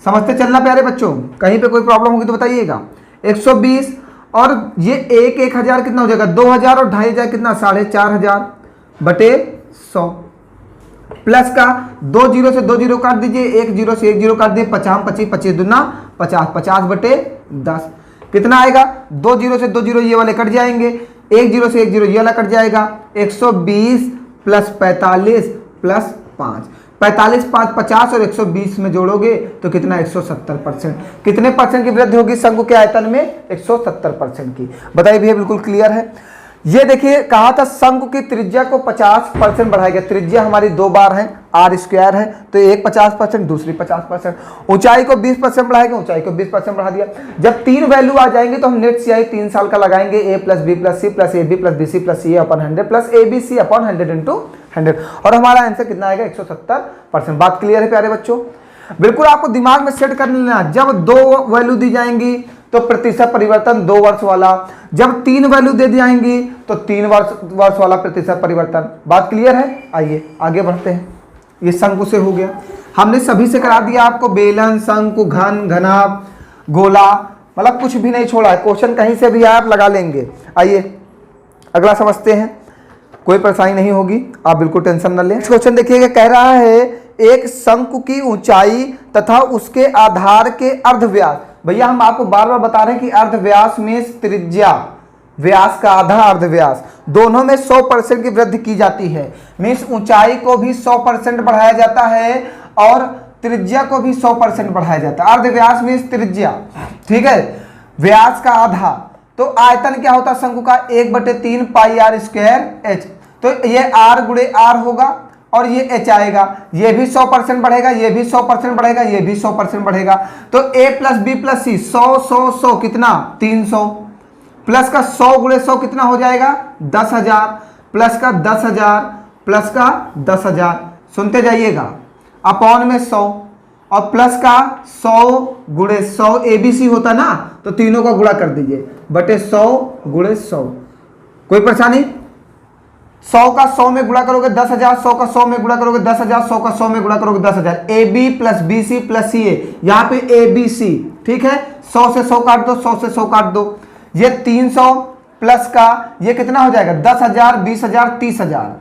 समझते चलना प्यारे बच्चों, कहीं पे कोई प्रॉब्लम होगी तो बताइएगा। 120 और ये 1000 कितना हो जाएगा 2000 और 2500 कितना 4500/100 प्लस का 2 जीरो से 2 जीरो काट दीजिए, 1 जीरो से 1 जीरो काट दिए, 50 25 25 दूना 50, 50/10 कितना आएगा, 2 जीरो से 2 जीरो ये वाले कट जाएंगे, 1 जीरो से 1 जीरो ये वाला कट जाएगा, 120 प्लस 45 प्लस 5 45 5 50 और 120 में जोड़ोगे तो कितना 170%। कितने परसेंट की वृद्धि होगी शंकु के आयतन में? 170% की। बताइए भैया, बिल्कुल क्लियर है। ये देखिए कहा था शंकु की त्रिज्या को 50% बढ़ाया गया। त्रिज्या हमारी दो बार है, आर स्क्वायर है, तो एक 50%, दूसरी 50%। ऊंचाई को 20% बढ़ाया गया, ऊंचाई को 20% बढ़ा दिया। जब तीन वैल्यू आ जाएंगे तो हम नेट सीआई 3 साल का लगाएंगे, A plus B plus C plus A B plus B C plus C upon 100 plus A B C upon 100 into 100, और हमारा आंसर कितना आएगा? 170%। बात क्लियर है प्यारे बच्चों? बिल्कुल आपको दिमाग में सेट कर लेना। जब दो वैल्यू दी जाएंगी तो प्रतिशत परिवर्तन 2 वर्ष वाला, जब 3 वैल्यू दे दी जाएंगी तो 3 वर्ष वाला प्रतिशत परिवर्तन। बात क्लियर है? आइए आगे बढ़ते हैं। ये शंकु से हो गया, हमने सभी से करा दिया आपको। बेलन, शंकु, घन, घनाभ, गोला, मतलब कुछ भी नहीं छोड़ा है। क्वेश्चन कहीं से भी आप लगा लेंगे। आइए अगला समझते हैं, कोई परेशानी नहीं होगी, आप बिल्कुल टेंशन न लें। क्वेश्चन देखिएगा, कह रहा है एक शंकु की ऊंचाई तथा उसके आधार के अर्धव्यास। भैया हम आपको बार बार बता रहे हैं कि अर्धव्यास में त्रिज्या, व्यास का आधा अर्धव्यास, दोनों में 100% की वृद्धि की जाती है। मीन्स ऊंचाई को भी 100% बढ़ाया जाता है और त्रिज्या को भी 100% बढ़ाया जाता है। अर्धव्यास मीन्स त्रिज्या, ठीक है, व्यास का आधा। तो आयतन क्या होता है शंकु का? 1/3 पाई आर स्क्वायर एच। तो ये आर गुणे आर होगा और ये एच आएगा, ये भी 100% बढ़ेगा, ये भी 100% बढ़ेगा, ये भी 100% बढ़ेगा। तो ए प्लस बी प्लस सी 100 कितना? 300, प्लस का 100 गुणे 100 कितना हो जाएगा? 10,000, प्लस का 10,000 प्लस का 10,000, सुनते जाइएगा, अपॉन में 100 और प्लस का 100 गुणे 100 एबीसी होता ना, तो तीनों का गुणा कर दीजिए बटे 100 गुणे 100। कोई परेशानी? 100 का 100 में गुणा करोगे 10,000, 100 का 100 में गुणा करोगे 10,000, 100 का 100 में गुणा करोगे 10,000। A B plus B C plus C A, यहाँ पे ए बी सी, ठीक है। 100 से 100 काट दो, 100 से 100 काट दो, ये 300 प्लस का ये कितना हो जाएगा? 10,000, 20,000, 30,000,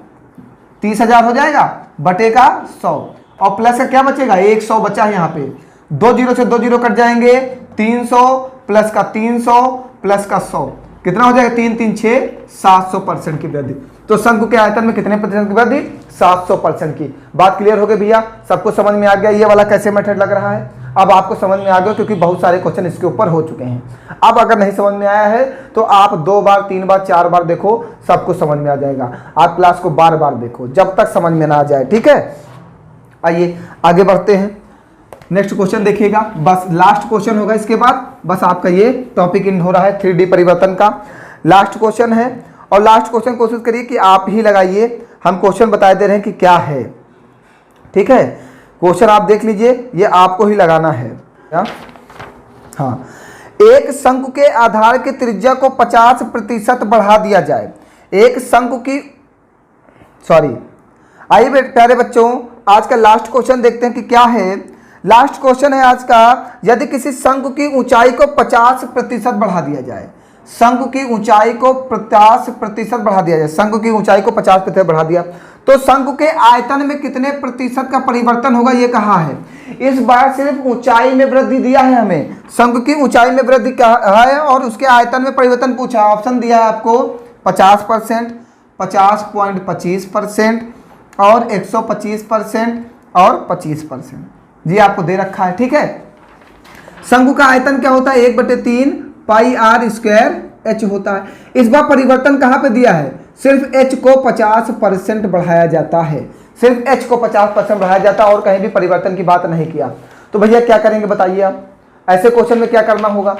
30,000 हो जाएगा बटे का 100, और प्लस का क्या बचेगा? 100 बचा है यहाँ पे। 2 जीरो से 2 जीरो कट जाएंगे, 300 प्लस का 300 प्लस का 100 कितना हो जाएगा? 3 3 6 700% की वृद्धि। तो शंकु के आयतन में कितने प्रतिशत की वृद्धि? 700% की। बात क्लियर हो गई भैया? सबको समझ में आ गया ये वाला कैसे मेथड लग रहा है? अब आपको समझ में आ गया क्योंकि बहुत सारे क्वेश्चन इसके ऊपर हो चुके हैं। अब अगर नहीं समझ में आया है तो आप 2 बार 3 बार 4 बार देखो, सबको समझ में आ जाएगा। आप क्लास को बार बार देखो जब तक समझ में ना आ जाए, ठीक है। आइए आगे बढ़ते हैं, नेक्स्ट क्वेश्चन देखिएगा, बस लास्ट क्वेश्चन होगा इसके बाद, बस आपका ये टॉपिक इन हो रहा है 3D परिवर्तन का। लास्ट क्वेश्चन है और लास्ट क्वेश्चन कोशिश करिए कि आप ही लगाइए, हम क्वेश्चन बता दे रहे हैं कि क्या है, ठीक है। क्वेश्चन आप देख लीजिए, ये आपको ही लगाना है। हाँ, एक शंकु के आधार की त्रिज्या को 50% बढ़ा दिया जाए। एक शंकु की आइए प्यारे बच्चों, आज का लास्ट क्वेश्चन देखते हैं कि क्या है। लास्ट क्वेश्चन है आज का, यदि किसी शंकु की ऊंचाई को 50% बढ़ा दिया जाए, शंकु की ऊंचाई को 50% बढ़ा दिया जाए, शंकु की ऊंचाई को 50% बढ़ा दिया तो शंकु के आयतन में कितने प्रतिशत का परिवर्तन होगा, ये कहा है। इस बार सिर्फ ऊंचाई में वृद्धि दिया है हमें, शंकु की ऊंचाई में वृद्धि कहा है और उसके आयतन में परिवर्तन पूछा। ऑप्शन दिया है आपको 50%, 50.25% और 125% और 25%, जी आपको दे रखा है, ठीक है। शंकु का आयतन क्या होता है? 1/3 पाई आर स्क्वायर एच होता है। इस बार परिवर्तन कहाँ पे दिया है? सिर्फ एच को 50% बढ़ाया जाता है, सिर्फ एच को 50% बढ़ाया जाता है और कहीं भी परिवर्तन की बात नहीं किया। तो भैया क्या करेंगे बताइए आप? ऐसे क्वेश्चन में क्या करना होगा?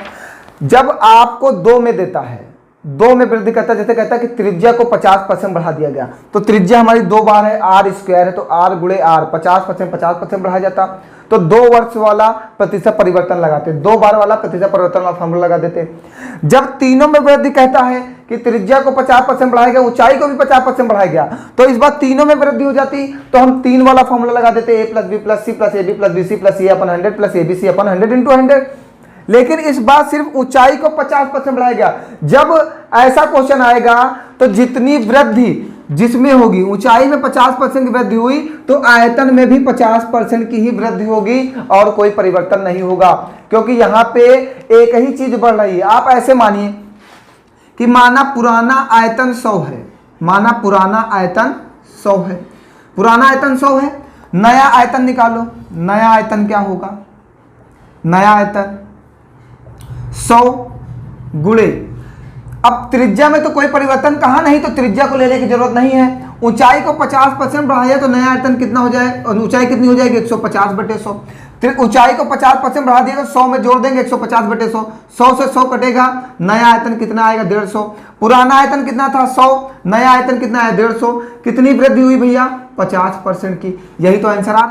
जब आपको 2 में देता है, 2 में वृद्धि करता है, जैसे कहता है कि त्रिज्या को 50% बढ़ा दिया गया, तो त्रिज्या हमारी 2 बार है, आर स्क्वायर है, तो आर गुणे आर 50% बढ़ाया जाता, तो 2 वर्ष वाला प्रतिशत परिवर्तन लगाते, 2 बार वाला प्रतिशत परिवर्तन वाला फॉर्मूला लगा देते। जब तीनों में वृद्धि कहता है कि त्रिज्या को 50% बढ़ाया गया, ऊंचाई को भी 50% बढ़ाया गया, तो इस बार तीनों में वृद्धि हो जाती, तो हम 3 वाला फॉर्मूला लगा देते, A plus B plus C plus A B plus B C plus C upon 100 plus A B C upon 100 into 100। लेकिन इस बार सिर्फ ऊंचाई को 50% बढ़ाया गया। जब ऐसा क्वेश्चन आएगा तो जितनी वृद्धि जिसमें होगी, ऊंचाई में 50% की वृद्धि हुई तो आयतन में भी 50% की ही वृद्धि होगी और कोई परिवर्तन नहीं होगा, क्योंकि यहाँ पे एक ही चीज बढ़ रही है। आप ऐसे मानिए कि माना पुराना आयतन 100 है, माना पुराना आयतन 100 है, पुराना आयतन 100 है, नया आयतन निकालो। नया आयतन क्या होगा? नया आयतन 100 गुणे, अब त्रिज्या में तो कोई परिवर्तन कहा नहीं, तो त्रिज्या को लेने की जरूरत नहीं है। ऊंचाई को 50% बढ़ाया तो नया आयतन कितना हो जाए, और ऊंचाई कितनी हो जाएगी 150/100। ऊंचाई को 50% बढ़ा दिया तो 100 में जोड़ देंगे 150/100, 100 से 100 कटेगा, नया आयतन कितना आएगा 150। पुराना आयतन कितना था 100, नया आयतन कितना है 150। कितनी वृद्धि हुई भैया? 50% की। यही तो आंसर आ